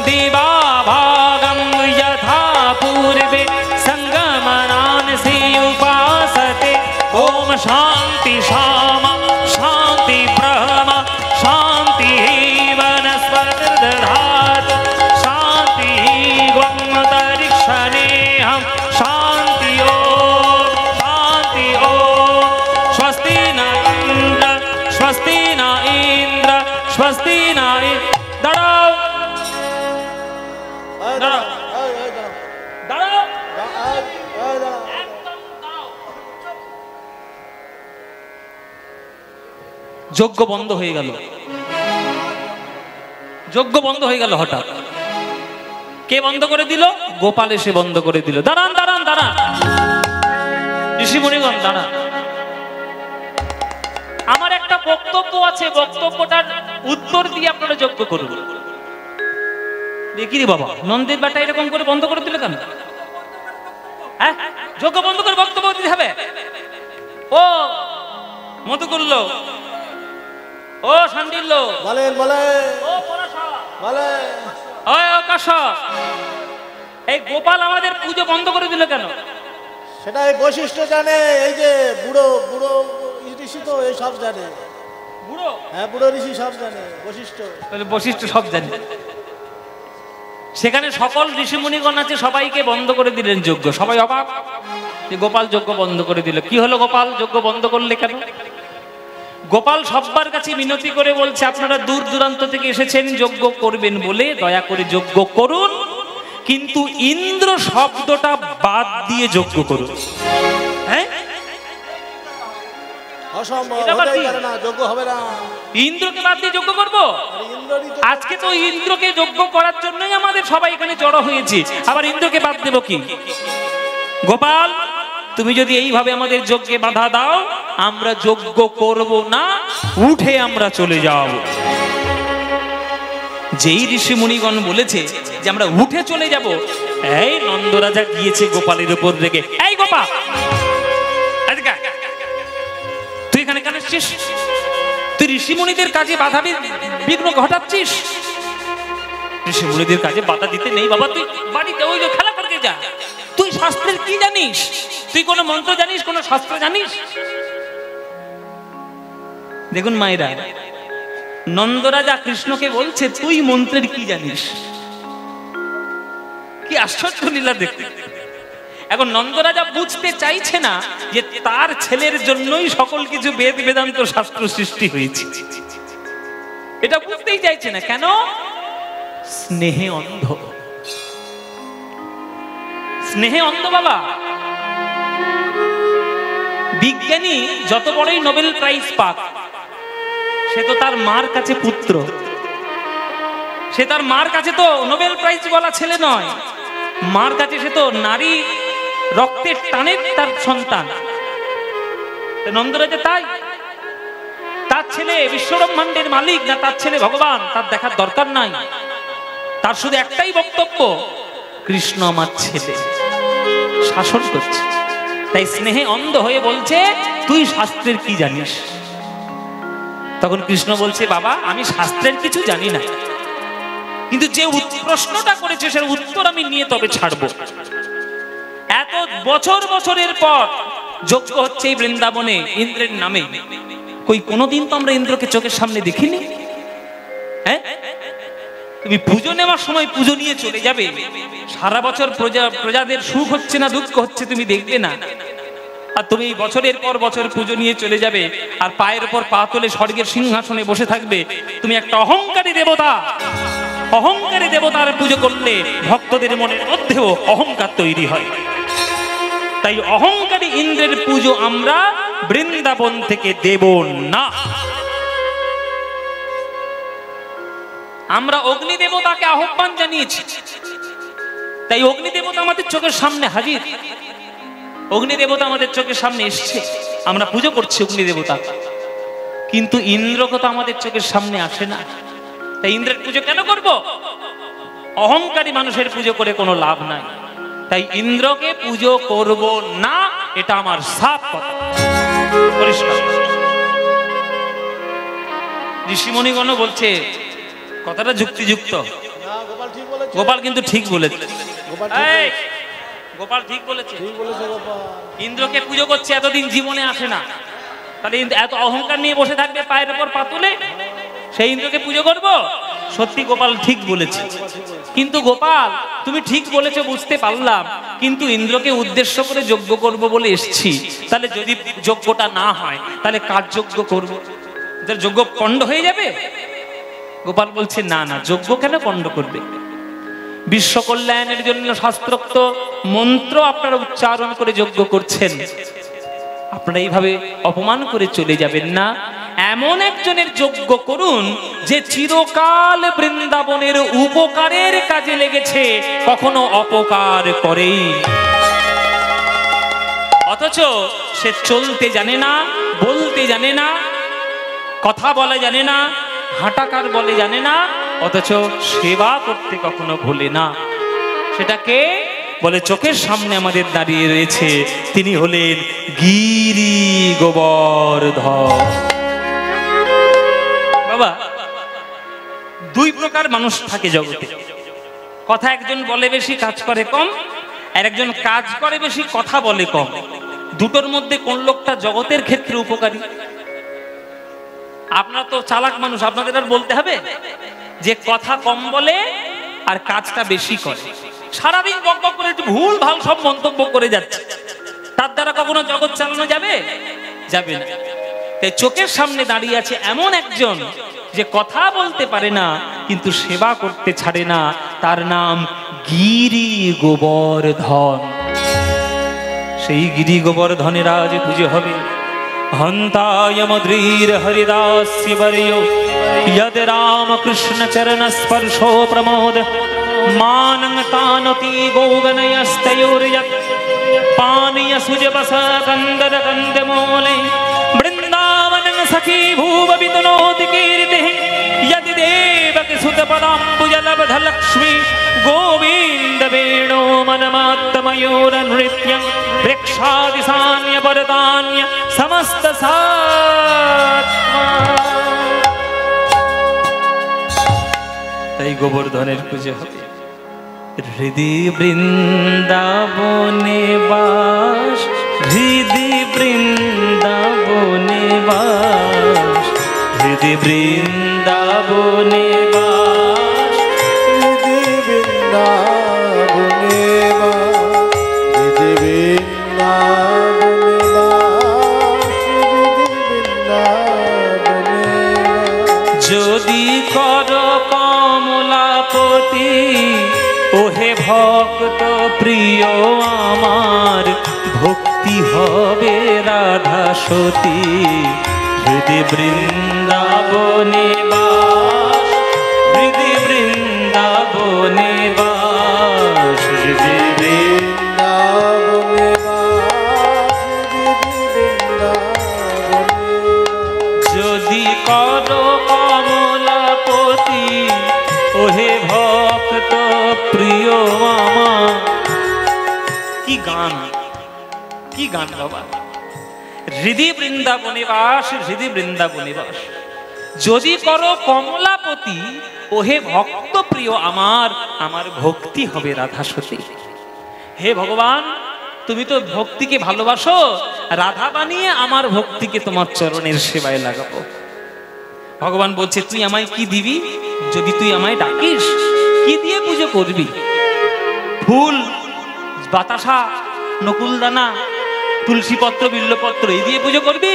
दिवाभागं यथा पूर्वे संगमनानसि उपासते ओम शांति शामा शांति ब्रह्म शांति वनस्पतिर्दधातु शांति ग्वमतरिक्षणेहं शांति ओ स्वस्ति न इंद्र स्वस्ति न इंद्र स्वस्ति न दाঁড়াও দাঁড়াও দাঁড়াও যজ্ঞ বন্ধ হয়ে গেল যজ্ঞ বন্ধ হয়ে গেল হঠাৎ কে বন্ধ করে দিল গোপাল এসে বন্ধ করে দিল দাঁড়ান দাঁড়ান দাঁড়ান ঋষি মুনিগণ দাঁড়ান আমার একটা বক্তব্য আছে বক্তব্যটার উত্তর দিয়ে আপনারা যজ্ঞ করুন দেখি রে বাবা নন্দের বেটা এরকম করে বন্ধ করে দিল কেন হ্যাঁ যজ্ঞ বন্ধ করে বক্তব্য দিতে হবে ও মধু করলো ও শান্তিল্য বলেন বলেন ও পরাশা বলেন ওই আকাশ এই গোপাল আমাদের পুজো বন্ধ করে দিল কেন সেটা এই বৈশিষ্ট্য জানে এই যে বুড়ো বুড়ো ঋষি তো এই সব জানে বুড়ো হ্যাঁ বুড়ো ঋষি সব জানে বৈশিষ্ট্য তাহলে বৈশিষ্ট্য সব জানি সেখানে সকল ঋষিমুনিগণ আছে সবাইকে বন্ধ করে দিলেন যজ্ঞ সবাই অবাক যে গোপাল যজ্ঞ বন্ধ করে দিল কি হলো গোপাল যজ্ঞ বন্ধ করলে কেন গোপাল সবার কাছে মিনতি করে বলছে আপনারা দূর দূরান্ত থেকে এসেছেন যজ্ঞ করবেন বলে দয়া করে যজ্ঞ করুন কিন্তু ইন্দ্র শব্দটা বাদ দিয়ে যজ্ঞ করুন হ্যাঁ অসম্ভব এটা আবার হতেই কি? পারে না যোগ্য হবে না ইন্দ্রকে বাদ দিয়ে যজ্ঞ করবো আর ইন্দ্রই তো আজকে তো ইন্দ্রকে যজ্ঞ করার জন্যই আমাদের সবাই এখানে জড়ো হয়েছি আবার ইন্দ্রকে বাদ দেব কি গোপাল তুমি যদি এইভাবে আমাদের যজ্ঞে বাধা দাও আমরা যজ্ঞ করব না উঠে আমরা চলে যাব যেই ঋষি মুনিগণ বলেছে যে আমরা উঠে চলে যাব এই নন্দরাজা গিয়েছে গোপালের উপর রেগে এই গোপাল এদিকে আয়। তুই এখানে কেন এসেছিস তুই ঋষি মুনিদের কাজে বাধা বিঘ্ন ঘটাচ্ছিস ঋষি মুনিদের কাজে বাধা দিতে নেই বাবা তুই বাড়িতে ওই যে খেলা করতে যা তুই শাস্ত্রের কি জানিস তুই কোন মন্ত্র জানিস কোন শাস্ত্র জানিস দেখুন মায়েরা নন্দরাজা কৃষ্ণকে বলছে তুই মন্ত্রের কি জানিস কি আশ্চর্য লীলা দেখতে এখন নন্দরাজা বুঝতে চাইছে না যে তার ছেলের জন্যই সকল কিছু বেদ বেদান্ত শাস্ত্র সৃষ্টি হয়েছে এটা বুঝতেই চাইছে না কেন স্নেহে অন্ধ স্নেহে অন্ধ বাবা বিজ্ঞানী যত বড়ই নোবেল প্রাইজ পাক সে তো তার মার কাছে পুত্র সে তার মার কাছে তো নোবেল প্রাইজ বলা ছেলে নয় মার কাছে সে তো নারী রক্তের টানের তার সন্তান নন্দরাজা তাই তার ছেলে বিশ্বব্রহ্মাণ্ডের মালিক না তার ছেলে ভগবান তার দেখার দরকার নাই তার শুধু একটাই বক্তব্য কৃষ্ণ আমার ছেলে শাসন করছে তাই স্নেহে অন্ধ হয়ে বলছে তুই শাস্ত্রের কি জানিস তখন কৃষ্ণ বলছে বাবা আমি শাস্ত্রের কিছু জানি না কিন্তু যে প্রশ্নটা করেছে সের উত্তর আমি নিয়ে তবে ছাড়বো এত বছর বছরের পর যজ্ঞ হচ্ছে এই বৃন্দাবনে ইন্দ্রের নামে কই কোনোদিন তো আমরা ইন্দ্রকে চোখের সামনে দেখিনি হ্যাঁ তুমি পুজো নেওয়ার সময় পুজো নিয়ে চলে যাবে সারা বছর প্রজাদের সুখ হচ্ছে না দুঃখ হচ্ছে তুমি দেখবে না আর তুমি বছরের পর বছর পুজো নিয়ে চলে যাবে আর পায়ের উপর পা তুলে স্বর্গের সিংহাসনে বসে থাকবে তুমি একটা অহংকারী দেবতা অহংকারী দেবতার পুজো করলে ভক্তদের মনের মধ্যেও অহংকার তৈরি হয় তাই অহংকারী ইন্দ্রের পুজো আমরা বৃন্দাবন থেকে দেব না আমরা অগ্নি দেবতাকে আহ্বান জানিয়েছি তাই অগ্নি দেবতা আমাদের চোখের সামনে হাজির অগ্নি দেবতা আমাদের চোখের সামনে এসছে আমরা পুজো করছি অগ্নি দেবতা কিন্তু ইন্দ্রকে তো আমাদের চোখের সামনে আসে না, তাই ইন্দ্রের পুজো কেন করব? অহংকারী মানুষের পুজো করে কোনো লাভ নাই, তাই ইন্দ্রকে পুজো করব না, এটা আমার সাফ কথা, পরিষ্কার। ঋষিমণিগণ বলছে কথাটা যুক্তিযুক্ত। গোপাল কিন্তু ঠিক বলেছে, গোপাল ঠিক বলেছে। ইন্দ্রকে পুজো করছে, এতদিন জীবনে আসে না, তাহলে এত অহংকার নিয়ে বসে থাকবে পায়ের উপর পা তুলে, সেই ইন্দ্রকে পুজো করব? সত্যি গোপাল ঠিক বলেছে। কিন্তু গোপাল তুমি ঠিক বলেছো বুঝতে পারলাম, কিন্তু ইন্দ্রকে উদ্দেশ্য করে যজ্ঞ করব বলে এসেছি, তাহলে যদি যজ্ঞটা না হয় তাহলে কার যজ্ঞ করব? যজ্ঞ পণ্ড হয়ে যাবে। গোপাল বলছে না না, যজ্ঞ কেন পণ্ড করবে? বিশ্ব কল্যাণের জন্য শাস্ত্রোক্ত মন্ত্র আপনারা উচ্চারণ করে যজ্ঞ করছেন, আপনারা এইভাবে অপমান করে চলে যাবেন না। এমন একজনের যজ্ঞ করুন যে চিরকাল বৃন্দাবনের উপকারের কাজে লেগেছে, কখনো অপকার করেই, অথচ সে চলতে জানে না, বলতে জানে না, কথা বলা জানে না, হাঁটাকার বলে জানে না, অথচ সেবা করতে কখনো ভুলে না। সেটাকে বলে চোখের সামনে আমাদের দাঁড়িয়ে রয়েছে, তিনি হলেন গিরি গোবর্ধন। বাবা, দুই প্রকার মানুষ থাকে জগতে। কথা একজন বলে বেশি, কাজ করে কম, আর একজন কাজ করে বেশি, কথা বলে কম। দুটোর মধ্যে কোন লোকটা জগতের ক্ষেত্রে উপকারী? আপনারা তো চালাক মানুষ, আপনাদের আর বলতে হবে যে কথা কম বলে আর কাজটা বেশি করে, সারাদিন বক বক করে একটু ভুল ভাল সব মন্তব্য করে যাচ্ছে, তার দ্বারা কখনো জগৎ চালানো যাবে? যাবে না। তাই চোখের সামনে দাঁড়িয়ে আছে এমন একজন যে কথা বলতে পারে না কিন্তু সেবা করতে ছাড়ে না, তার নাম গিরি গোবর্ধন। সেই গিরি গোবর্ধনের আজ পুজো হবে। হন্তায় মদ্রীর হরিদাস্য বর্য যদ রামকৃষ্ণ চরণ স্পর্শো প্রমোদ মানং তানতি গোগনয়স্তয়োর্যৎ পানীয় সুজবস কন্দর কন্দমূলে বৃন্দাবনং সখী ভুব বিতনोति कीर्तिः यदि देवकी सुतपदाम्बुजलब्ध लक्ष्मी गोविन्द वेणो मनमात्तमयूर नृत्यं वृक्षादिसान्य वरदान्य समस्त सात्मा। তাই গোবর্ধনের পুজো হবে। হৃদয় বৃন্দাবনে বাস, হৃদয় বৃন্দাবনে বাস, হৃদয় বৃন্দাবনে বাস, হৃদয় বৃন্দাবনে বাস, হৃদয় বৃন্দাবনে বাস, হৃদয় বৃন্দাবনে বাস। যদি কর কমলাপতি ওহে ভক্ত প্রিয় আমার, ভক্তি হবে রাধা সতী। হৃদয় বৃন্দাবনে বাস, হৃদয় বৃন্দাবনে বাস, হৃদয় বৃন্দাবনে বাস, হৃদয় বৃন্দাবনে বাস। যদি কর কমলাপতি ওহে ভক্ত প্রিয় আমার। কি গান, কি গান বাবা! হৃদয় বৃন্দাবনে বাস, হৃদয় বৃন্দাবনে বাস। যদি করো কমলাপতি ওহে ভক্ত প্রিয় আমার, আমার ভক্তি হবে রাধা সতী। হে ভগবান, তুমি তো ভক্তিকে ভালোবাসো, রাধা বানিয়ে আমার ভক্তিকে তোমার চরণের সেবায় লাগাবো। ভগবান বলছে তুই আমায় কি দিবি? যদি তুই আমায় ডাকিস, কি দিয়ে পুজো করবি? ফুল, বাতাসা, নকুলদানা, তুলসী পত্র, বিল্লপত্র এই দিয়ে পুজো করবি?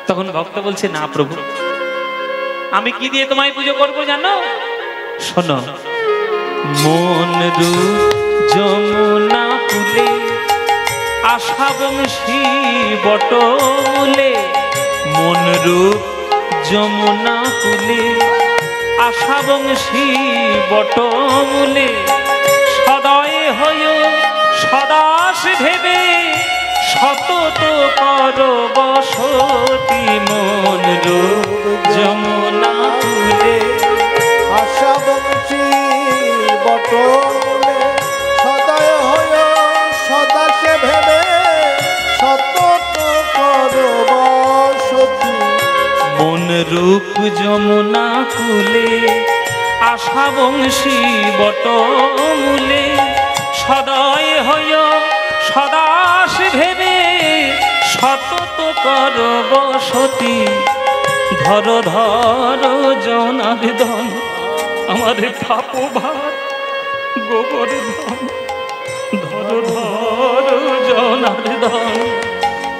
তখন ভক্ত বলছে না প্রভু, আমি কি দিয়ে তোমায় পুজো করবো জানো? শোনো, মন রূপ যমুনা কুলে আশা বংশী বটমূলে, মন রূপ যমুনা কুলে আশা বংশী বটমূলে, সদয় হয় সদাস ভেবে সতত কর বসতি মোর। রূপ যমুনা কুলে আশা বংশী বটমূলে সদয় হই সদাস ভেবে সতত কর বসতি ধর ধর জনার্দন আমার পাপ ভার গোবর্ধন ধর ধর জনার্দন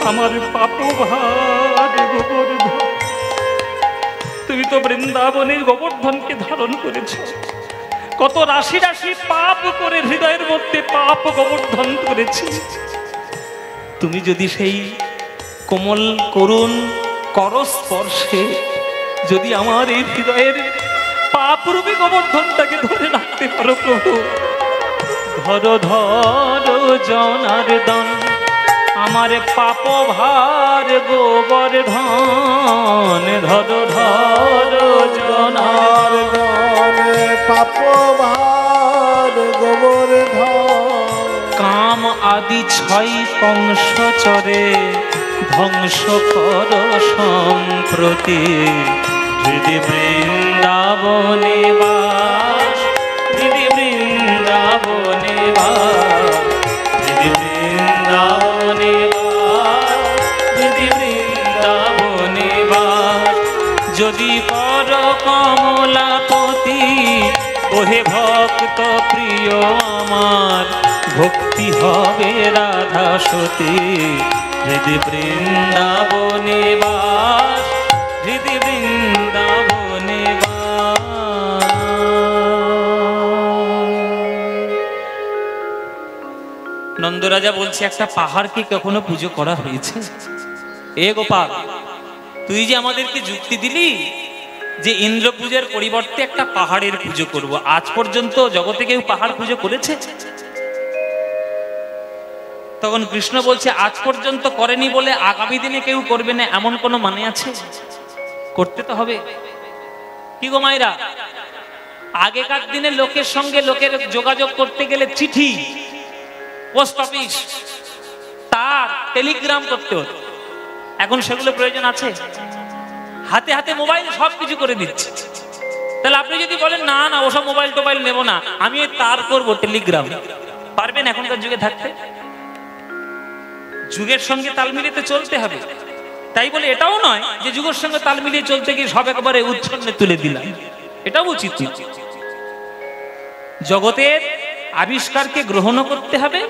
আমার পাপ ভার গোবর্ধন। তুমি তো বৃন্দাবনের গোবর্ধনকে ধারণ করেছ, কত রাশি রাশি পাপ করে হৃদয়ের মধ্যে পাপ গোবর্ধন করেছি। তুমি যদি সেই কোমল করুণ করস্পর্শে যদি আমার এই হৃদয়ের পাপরূপী গোবর্ধনটাকে ধরে রাখতে পারো প্রভু, ধর ধর জনার্দন আমার পাপ ভার গোবর্ধন ধর ধর জনার্দন পাপ ভার গোবর্ধন। কাম আদি ছয় কংস চরে ধ্বংস কর সম্প্রতি হৃদি বৃন্দাবনে বাস হৃদি বৃন্দাবনে বাস হৃদি বৃন্দাবনে বাস হৃদি বৃন্দাবনে বাস। যদি কর কমলাপতি ওহে ভক্ত প্রিয় আমার ভক্তি হবে রাধা সতী হৃদি বৃন্দাবনে বাস হৃদি বৃন্দাবনে বাস। নন্দরাজা বলছে একটা পাহাড় কি কখনো পুজো করা হয়েছে? এ গোপাল, তুই যে আমাদেরকে যুক্তি দিলি যে ইন্দ্র পূজার পরিবর্তে একটা পাহাড়ের পুজো করব, আজ পর্যন্ত জগতে কেউ পাহাড় পুজো করেছে? তখন কৃষ্ণ বলছে আজ পর্যন্ত করেনি বলে আগামী দিনে কেউ করবে না এমন কোনো মানে আছে? করতে তো হবে। কি গো মায়েরা, আগেকার দিনে লোকের সঙ্গে লোকের যোগাযোগ করতে গেলে চিঠি, পোস্ট অফিস, তার, টেলিগ্রাম করতে হতো। এখন সেগুলো প্রয়োজন আছে? হাতে হাতে মোবাইল সবকিছু করে দিচ্ছে। তাহলে আপনি যদি বলেন না না ওসব মোবাইল টোবাইল নেব না, আমি তার করবো টেলিগ্রাম, পারবেন এখনকার যুগে থাকতে? যুগের সঙ্গে তাল মিলিয়ে চলতে হবে। তাই বলে এটাও নয় যে যুগের সঙ্গে তাল মিলিয়ে চলতে গিয়ে সব একেবারে উচ্ছন্নে তুলে দিলাম, এটাও উচিত। জগতের আবিষ্কারকে গ্রহণ করতে হবে,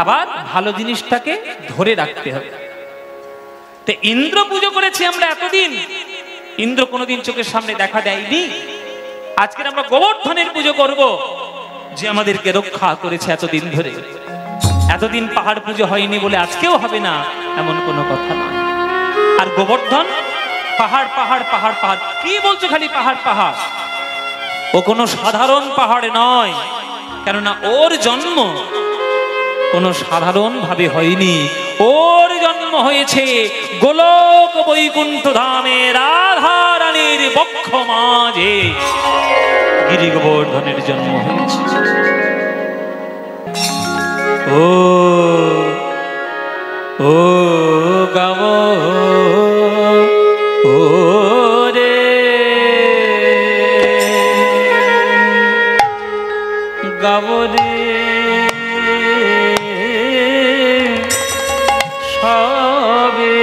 আবার ভালো জিনিসটাকে ধরে রাখতে হবে। তো ইন্দ্র পুজো করেছি আমরা এতদিন, ইন্দ্র কোনোদিন চোখের সামনে দেখা দেয়নি। আজকের আমরা গোবর্ধনের পুজো করব, যে আমাদেরকে রক্ষা করেছে এতদিন ধরে। এতদিন পাহাড় পুজো হয়নি বলে আজকেও হবে না এমন কোনো কথা নয়। আর গোবর্ধন পাহাড় পাহাড় পাহাড় পাহাড়, কি বলছো খালি পাহাড় পাহাড়? ও কোনো সাধারণ পাহাড় নয়, কেননা ওর জন্ম কোনো সাধারণ ভাবে হয়নি। ওর জন্ম হয়েছে গোলক বৈকুণ্ঠ ধামে রাধা রানীর বক্ষ মাঝে গিরি গোবর্ধনের জন্ম হয়েছে। ও ও গাব ও রে গাব রে সবে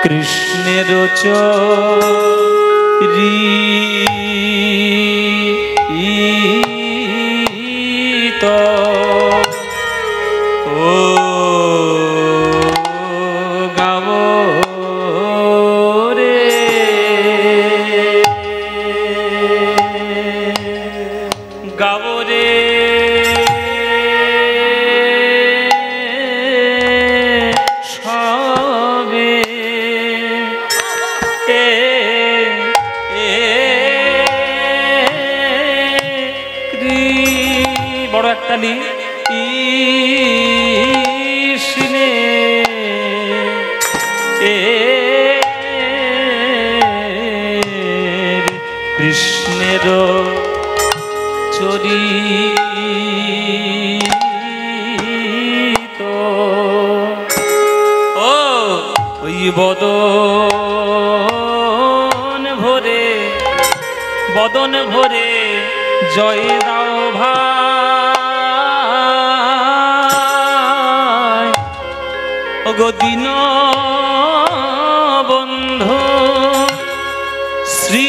কৃষ্ণের চরিত ও গাব রে গাব রে সবে বদন ভরে জয় দাও ভাই ওগো দীন বন্ধু শ্রী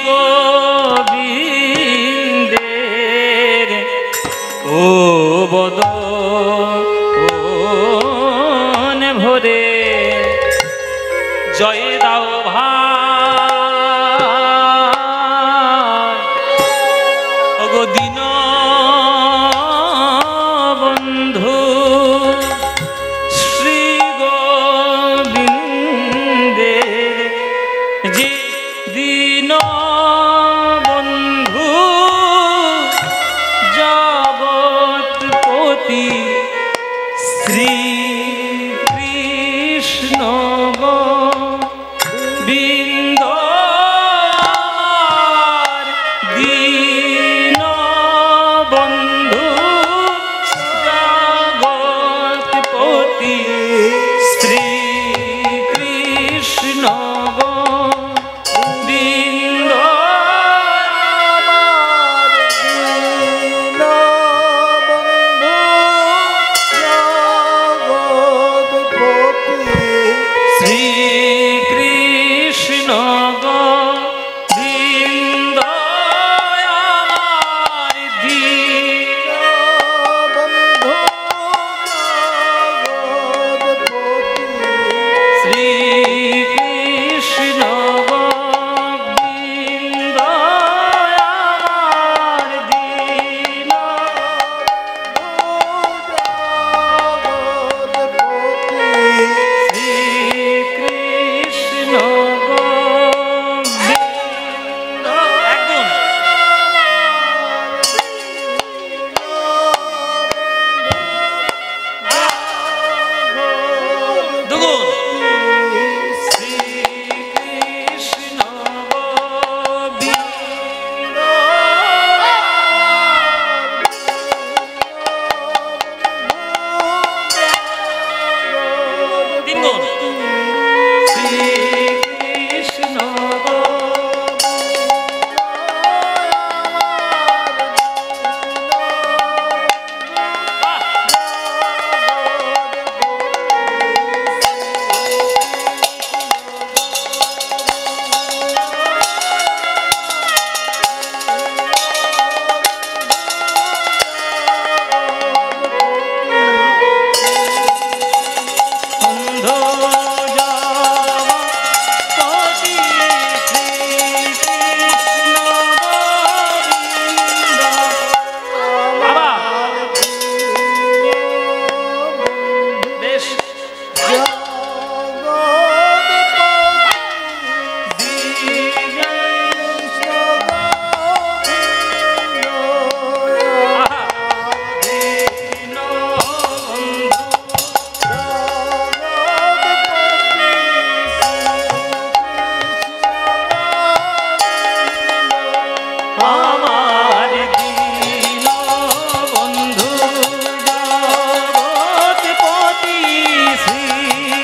গোবিন্দের ও বদন ভরে জয় দাও ভাই ওগো দীন বন্ধু শ্রী গোবিন্দের যে দীন বন্ধু জগৎপতি শ্রী কৃষ্ণ গোবিন্দ আমার দীন বন্ধু জগৎপতি শ্রী কৃষ্ণ গোবিন্দ আমার দীন বন্ধু জগৎপতি শ্রী কৃষ্ণ গোবিন্দ আমার দীন বন্ধু জগৎপতি শ্রী কৃষ্ণ গোবিন্দ আমার দীন শ্রী কৃষ্ণ গোবিন্দ একদম দুগুণ শ্রী কৃষ্ণ গোবিন্দ তিনগুণ শ্রী কৃষ্ণ বন্ধু জগৎপতি শ্রী কৃষ্ণ গোবিন্দ আবার বেশ দীন আমার দীন বন্ধু জগৎপতি শ্রী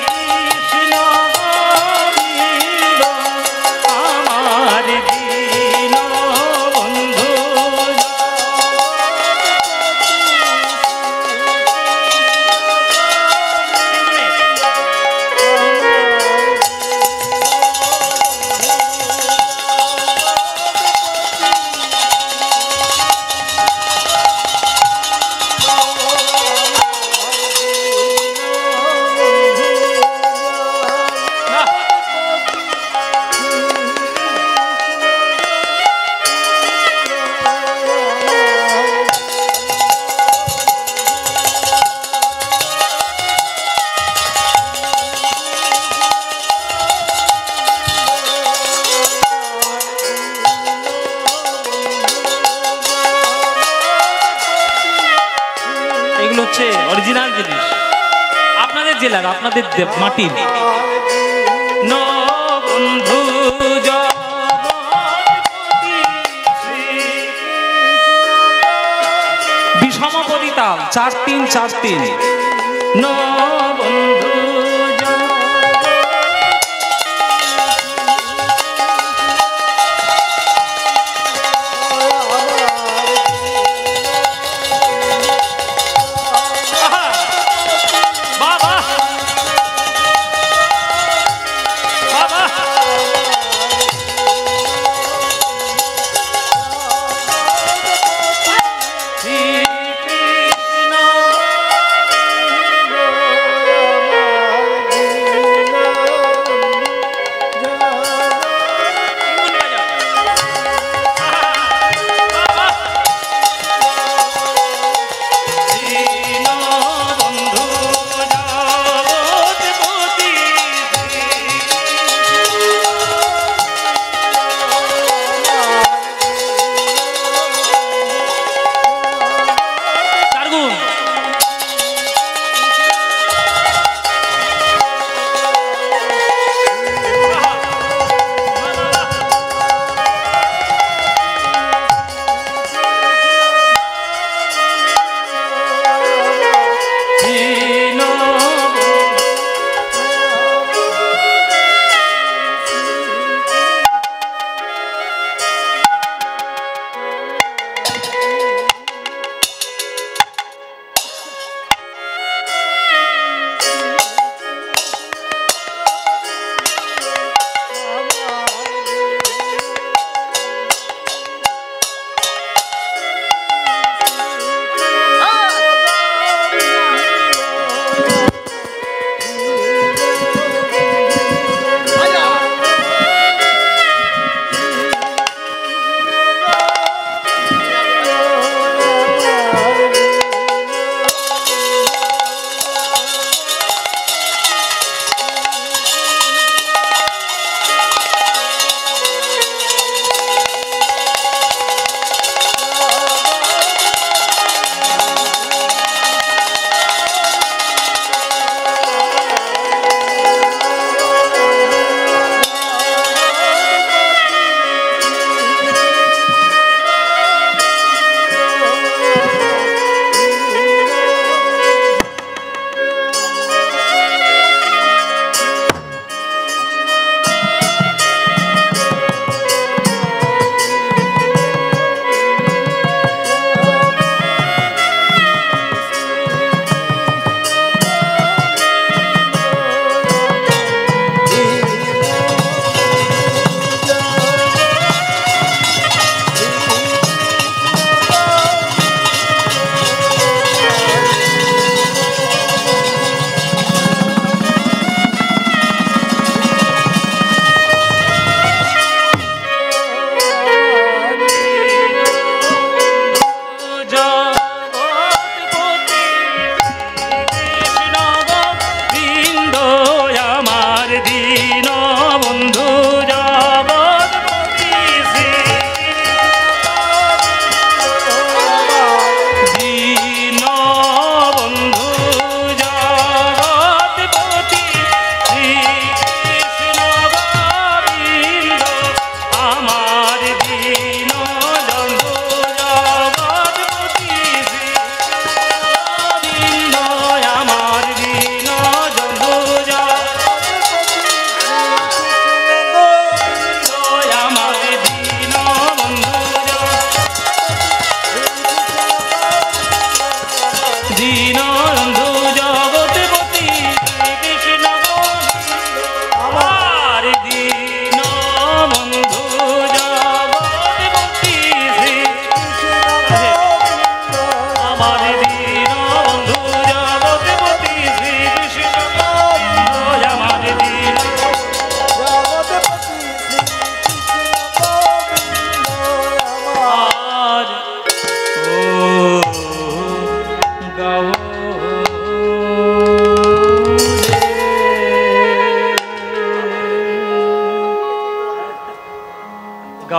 কৃষ্ণ গোবিন্দ আমার দীন বন্ধু এগুলো হচ্ছে অরিজিনাল জিনিস আপনাদের জেলার আপনাদের মাটির ন বন্ধু জগৎপতি শ্রী বিষম পরিতাল 4-3-4-3 ন বন্ধু জগৎপতি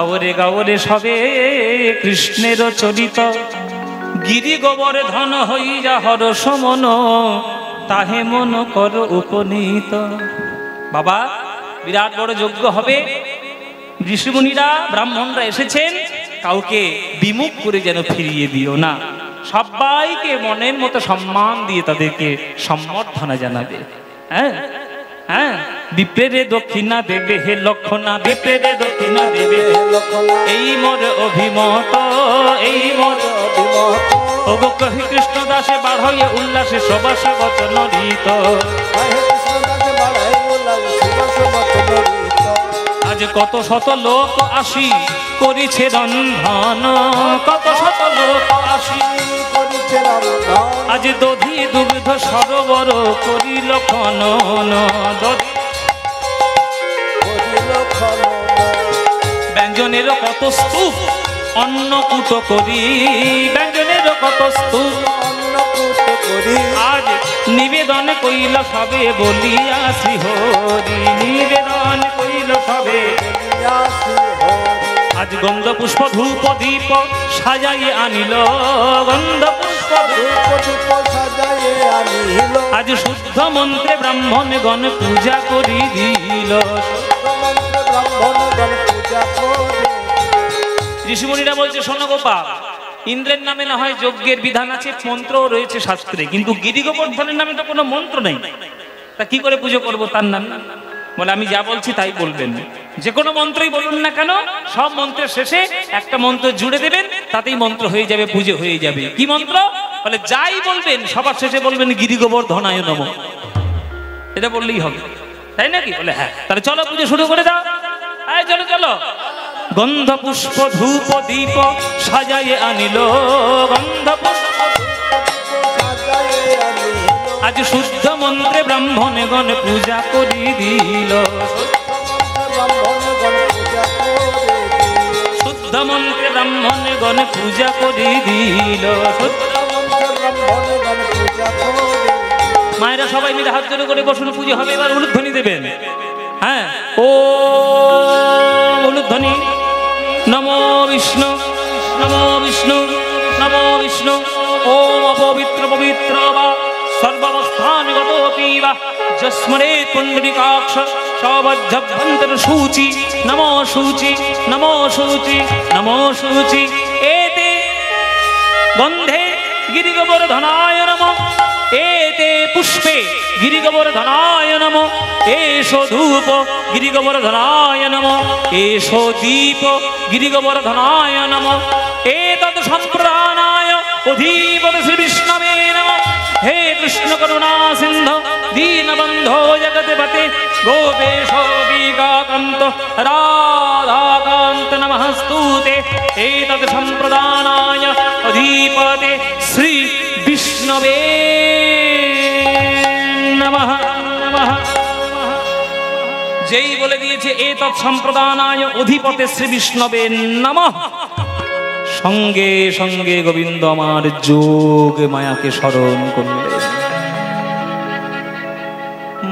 গাওরে গাওরে সবে কৃষ্ণের চরিত, গিরি গোবর ধন হইয়া হর সমন, তাহে মন কর উপনীত। বাবা বিরাট বড় যজ্ঞ হবে, ঋষিমুনিরা ব্রাহ্মণরা এসেছেন, কাউকে বিমুখ করে যেন ফিরিয়ে দিও না, সবাইকে মনের মতো সম্মান দিয়ে তাদেরকে সম্বর্ধনা জানাবে। হ্যাঁ হ্যাঁ, বিপ্রেরে দক্ষিণা দেবে হে লক্ষণা, বিপ্রেরে দক্ষিণা দেবে হে লক্ষণা, এই মোর অভিমত, এই মোর অভিমত। ওগো কহি কৃষ্ণ দাসে বাড়াইয়ে উল্লাসে সবাসে বচন রীত, আজ কত শত লোক আসি করিছে রন্ধন, কত শত লোক আসি করিছে রন্ধন, আজ দধি দুগ্ধ সরোবর করিল খনন, ব্যঞ্জনের কত স্তূপ অন্নকূট করি, ব্যঞ্জনের কত স্তূপ অন্নকূট করি, আজ নিবেদন কইল সবে বলিয়া শ্রী হরি, নিবেদন কইল সবে বলিয়া শ্রী হরি। আজ গন্ধ পুষ্প ধূপ দীপ সাজাইয়ে আনিল, গন্ধ পুষ্প ধূপ দীপ সাজাইয়ে আনিল, আজ শুদ্ধ মন্ত্রে ব্রাহ্মণ গণ পূজা করি দিল, শুদ্ধ মন্ত্রে ব্রাহ্মণ গণ পূজা করি। ঋষিমুনিরা বলছে, শোনো গোপাল, ইন্দ্রের নামে না হয় যজ্ঞের বিধান আছে, মন্ত্র রয়েছে শাস্ত্রে, কিন্তু গিরি গোবর্ধনের নামে তো কোনো মন্ত্র নেই, তা কি করে পুজো করবো তার নাম? বলে আমি যা বলছি তাই বলবেন, যে কোনো মন্ত্রই বলুন না কেন, সব মন্ত্রের শেষে একটা মন্ত্র জুড়ে দেবেন, তাতেই মন্ত্র হয়ে যাবে, পুজো হয়ে যাবে। কি মন্ত্র? বলে যাই বলবেন সবার শেষে বলবেন গিরি গোবর্ধনায় নমঃ, এটা বললেই হবে, তাই নাকি? বলে হ্যাঁ, তাহলে চলো পুজো শুরু করে দাও, চলো চলো। গন্ধ পুষ্প ধূপ দীপ সাজাইয়ে আনিল, গন্ধ পুষ্প সাজাইয়ে আনিল, আজ শুদ্ধ মন্ত্রে ব্রাহ্মণ গণ পূজা করি দিল, শুদ্ধ মন্ত্রে ব্রাহ্মণ গণ পূজা করি দিল, শুদ্ধ মন্ত্রে ব্রাহ্মণ গণ পূজা করি। মায়েরা সবাই মিলে হাত জোড় করে বসুন, পুজো হবে, এবার উলুধ্বনি দেবেন। হ্যাঁ, ও উলুধ্বনি, নমো বিষ্ণু নমো বিষ্ণু নমো বিষ্ণু, ওম অপবিত্র পবিত্র বা সর্বাবস্থানগতোপি বা যস্মরে পুণ্ডরিকাক্ষ সবজ্জভ্যন্তর সূচি, নমো সূচি নমো সূচি নমো সূচি, এতে গন্ধে গিরি গোবর্ধনায় নমঃ, এতে পুষ্পে গিরি গোবর্ধনায় নমঃ, এষো ধূপ গিরি গোবর্ধনায় নমঃ, এষো দীপ গিরি গোবর্ধনায় নমঃ, এতৎ সম্প্রদানায় অধিপতি শ্রী বিষ্ণবে নমঃ। হে কৃষ্ণ করুণা সিন্ধু দীনবন্ধো জগৎপতে, গোপেশ বিকাকান্ত রাধাকান্ত নমস্তুতে, এতৎ সম্প্রদানায় অধিপতে শ্রী বিষ্ণবে নমঃ নমঃ। যেই বলে দিয়েছে এতৎ সম্প্রদানায় অধিপতে শ্রী বিষ্ণবে নমঃ, সঙ্গে সঙ্গে গোবিন্দ আমার যোগ মায়াকে স্মরণ করলেন।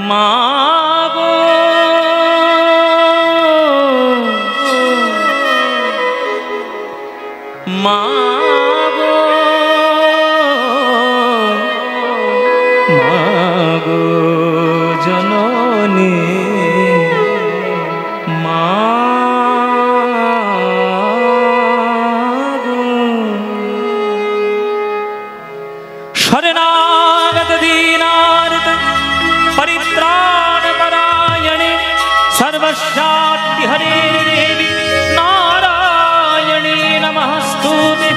মা গো মা গো মা গো জননী, মা শরণাগত দীনার্ত পরিত্রাণ পরায়ণে সর্বস্যাদ্রি হরে দেবী নারায়ণী নমস্তুতে,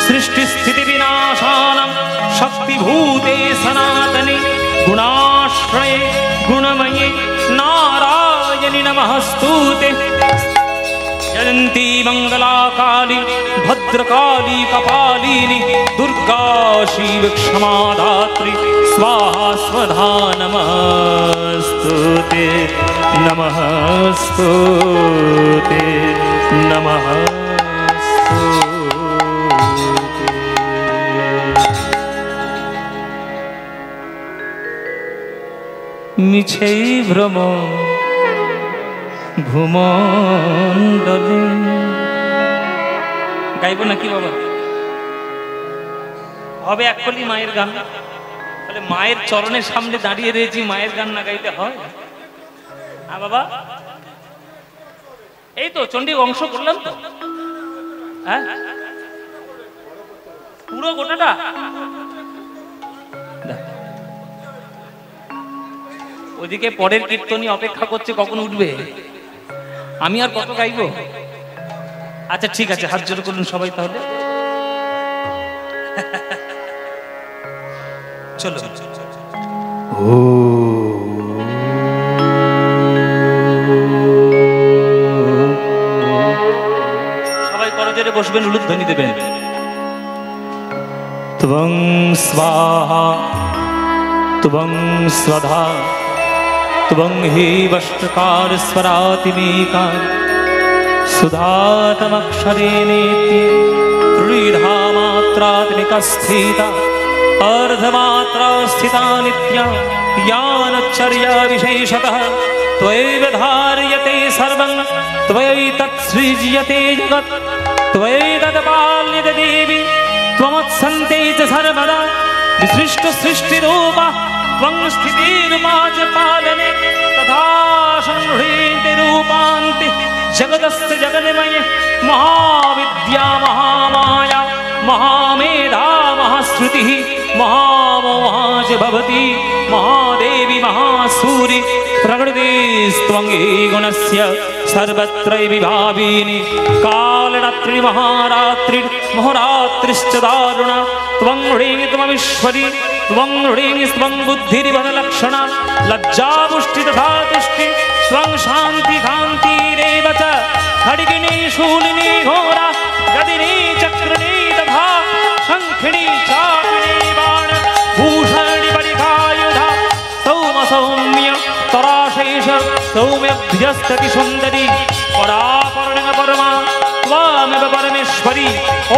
সৃষ্টি স্থিতি বিনাশানাং শক্তিভূতে সনাতনে গুণাশ্রয়ে গুণময়ে নারায়ণী নমস্তুতে। জয়ন্তী মঙ্গলা কালী ভদ্রকালী কপালিনী দুর্गा শিব ক্ষমা ধাত্রী স্বাহা স্বধা নমস্তুতে নমস্তুতে নমস্তুতে। মিছেই ভ্রম ভূমণ্ডলে গাইবো নাকি বাবা? হবে একলি মায়ের গান। তাহলে মায়ের চরণের সামনে দাঁড়িয়ে রয়েছি, মায়ের গান না গাইতে হয়? হ্যাঁ বাবা, এই তো চণ্ডী অংশ করলাম তো। হ্যাঁ, পুরো গোটাটা ওইদিকে পরের কীর্তনী অপেক্ষা করছে কখন উঠবে, আমি আর কত গাইবো? আচ্ছা ঠিক আছে, হাত জোর করুন সবাই তাহলে। চলো সবাই করজোরে বসবেন, উলুধ্বনি দেবেন। ত্বং স্বাহা ত্বং স্বধা ত্বং হি বষ্টকার স্বরাতিমেকার সুধাতমক্ষরেণেতি ত্রিধা মাত্রাত্মিকা স্থিতা अर्धमात्रा स्थिता नित्या यानचर्या विशेषतः त्वयैव धार्यते सर्वं त्वयैतत् सृज्यते जगत् त्वयैतत् पाल्यते देवी त्वमत्सन्ते च सर्वदा विसृष्ट सृष्टिरूपा त्वं स्थितिरूपा च पालने तथा संहृते रूपान्ते जगदस्य जगन्मये महाविद्या महामाया महामेधा महाश्रुतिः महामोहा च भवति महादेवी महासूरि प्रकृतिस्त्वं गुणस्य सर्वत्र विभाविनी कालरात्रि महारात्रि महोरात्रिश्च दारुणा त्वं ह्रीं त्वमीश्वरी त्वं ह्रीं त्वं बुद्धिर्बललक्षणा लज्जा पुष्टि तथा तुष्टि त्वं शान्ति कान्तिरेव च खड्गिनी शूलिनी घोरा गदिनी चक्रिणी तथा शङ्खिनी चापिनी बाण भूषणी परिखायुधा सौम सौम्य तराशेष सौम्यभ्यस्तति सुन्दरी परापरणं परमा त्वामेव परमेश्वरी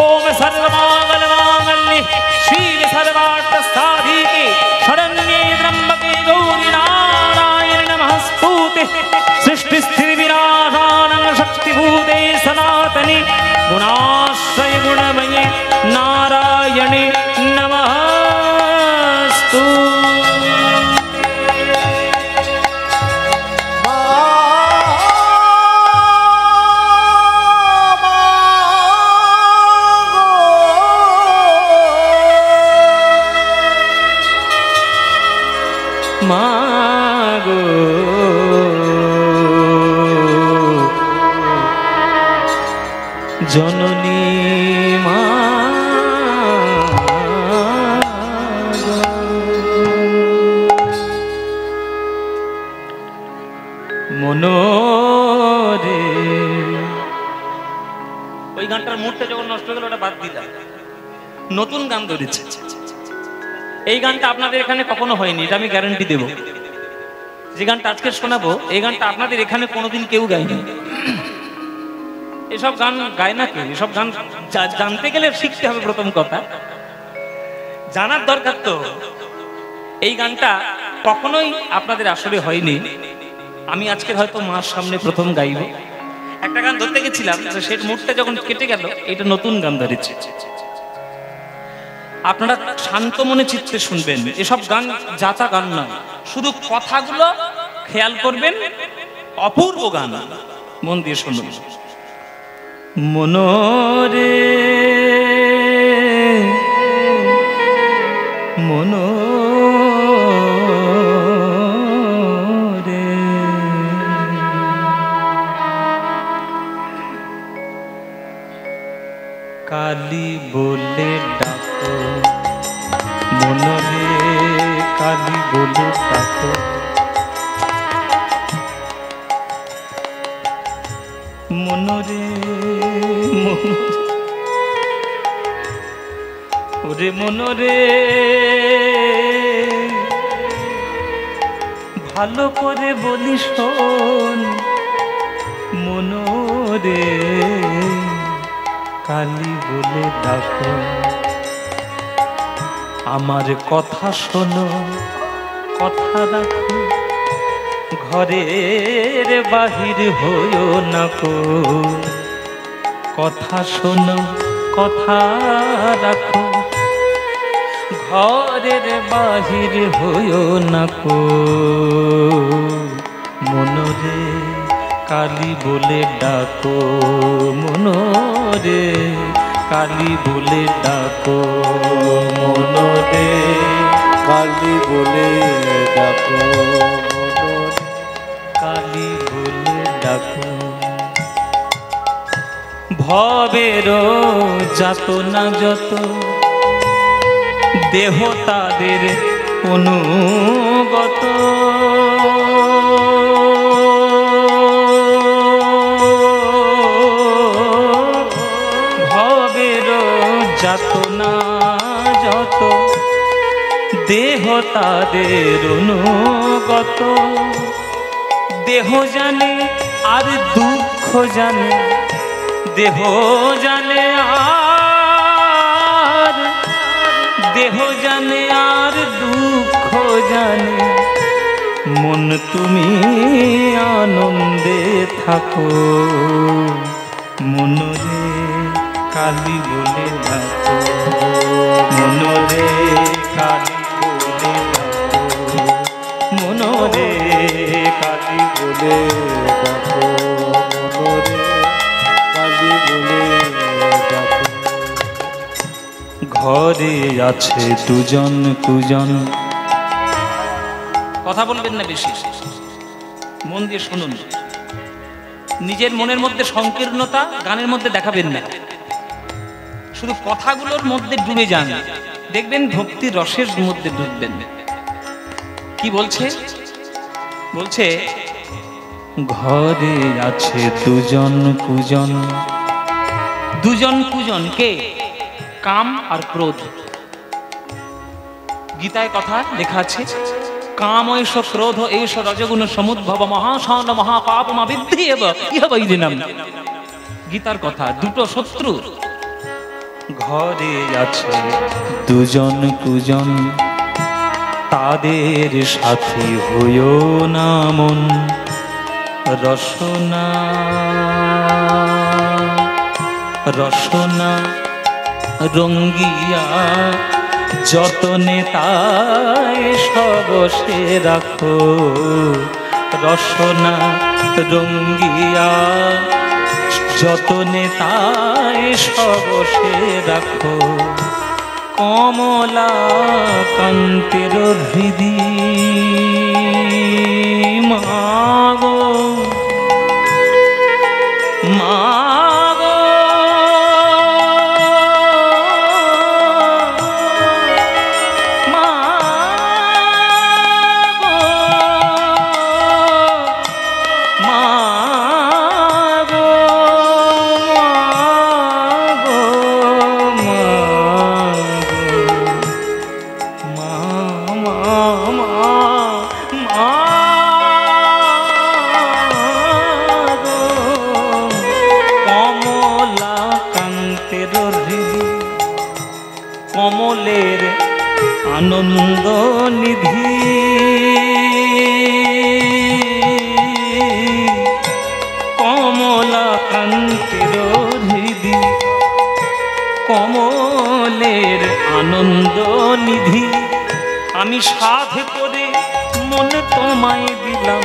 ॐ सर्वमाङ्गल्ये शिवे सर्वार्थसाधिके शरण्ये त्र्यम्बके गौरि नारायणि नमस्तुते सृष्टिस्थितिविनाशानं शक्तिभूते सनातनि गुणाश्रय गुणमये नारायणे नमस्तु। मागो जननी মনোরে। ওই গানটার মুডটা যখন নষ্ট হয়ে গেল ওটা বাদ দিলাম, নতুন গান ধরেছে। এই গানটা আপনাদের এখানে কখনো হয়নি, এটা আমি গ্যারান্টি দেব। যে গানটা আজকে শোনাবো এই গানটা আপনাদের এখানে কোনোদিন কেউ গায়নি। এসব গান গায় না কেউ, এসব গান জানতে গেলে শিখতে হবে। প্রথম কথা জানার দরকার তো। এই গানটা কখনোই আপনাদের আসলে হয়নি। আমি আজকে হয়তো মার সামনে প্রথম গাইব। একটা গান ধরতে গেছিলাম, সেই মুডটা যখন কেটে গেল, এটা নতুন গান ধরেছে। আপনারা শান্ত মনে চিত্তে শুনবেন। এসব গান যাতা গান নয়, শুধু কথাগুলো খেয়াল করবেন। অপূর্ব গান, মন দিয়ে শুনুন। মনোরে মনোরে কালী বলে ডাকো, মনরে কালী বলে ডাকো। মনরে ওরে মনরে ভালো করে বলি শোন, মনরে কালী বলে ডাকো। আমার কথা শোনো, কথা রাখো, ঘরের বাহির হইও না কো। কথা শোনো, কথা রাখো, ঘরের বাহির হইও না কো। মনরে কালী বলে ডাকো, মনরে কালী বলে ডাকো, মনরে কালী বলে ডাকো, মনরে কালী বলে ডাকো। ভবের যাতনা যত দেহ তাদের অনুগত, ভবের যাতনা যত দেহ তাদের অনুগত। দেহ জানে আর দুঃখ জানে, দেহ জানে আর, দেহ জানে আর দুঃখ জানে। মন তুমি আনন্দে থাকো, মনরে কালী বলে ডাকো, মনরে কালী বলে ডাকো, মনরে কালী বলে ডাকো, মনরে কালী বলে ডাকো। ঘরে আছে দুজন কুজন, কথা বলবেন না বেশি, মন দিয়ে শুনুন। নিজের মনের মধ্যে সংকীর্ণতা গানের মধ্যে দেখাবেন না, শুধু কথাগুলোর মধ্যে ডুবে যান, দেখবেন ভক্তির রসের মধ্যে ডুববেন। কি বলছে? বলছে ঘরে আছে দুজন কুজন। দুজন কুজন কে? কাম আর ক্রোধ। গীতায় কথা লেখা আছে, কাম ঐশ ক্রোধ এইশ রজগুণ সমুদ্ভব মহাশান মহাপাপমা বিদ্ধি এব ইহ বৈদিনম। গীতার কথা, দুটো শত্রু। ঘরে আছে দুজন কুজন, তাদের সাথী হইও না মন। রসনা রসনা রঙ্গিয়া যতনে তাই সবসে রাখো, রসনা রঙ্গিয়া যতনে তাই সবসে রাখো। কমলা কান্তের হৃদি মাগো, মাগো কমলের আনন্দ নিধি, কমলা কান্তের হৃদি, কমলের আনন্দ নিধি। আমি সাধ করে মন তোমায় দিলাম,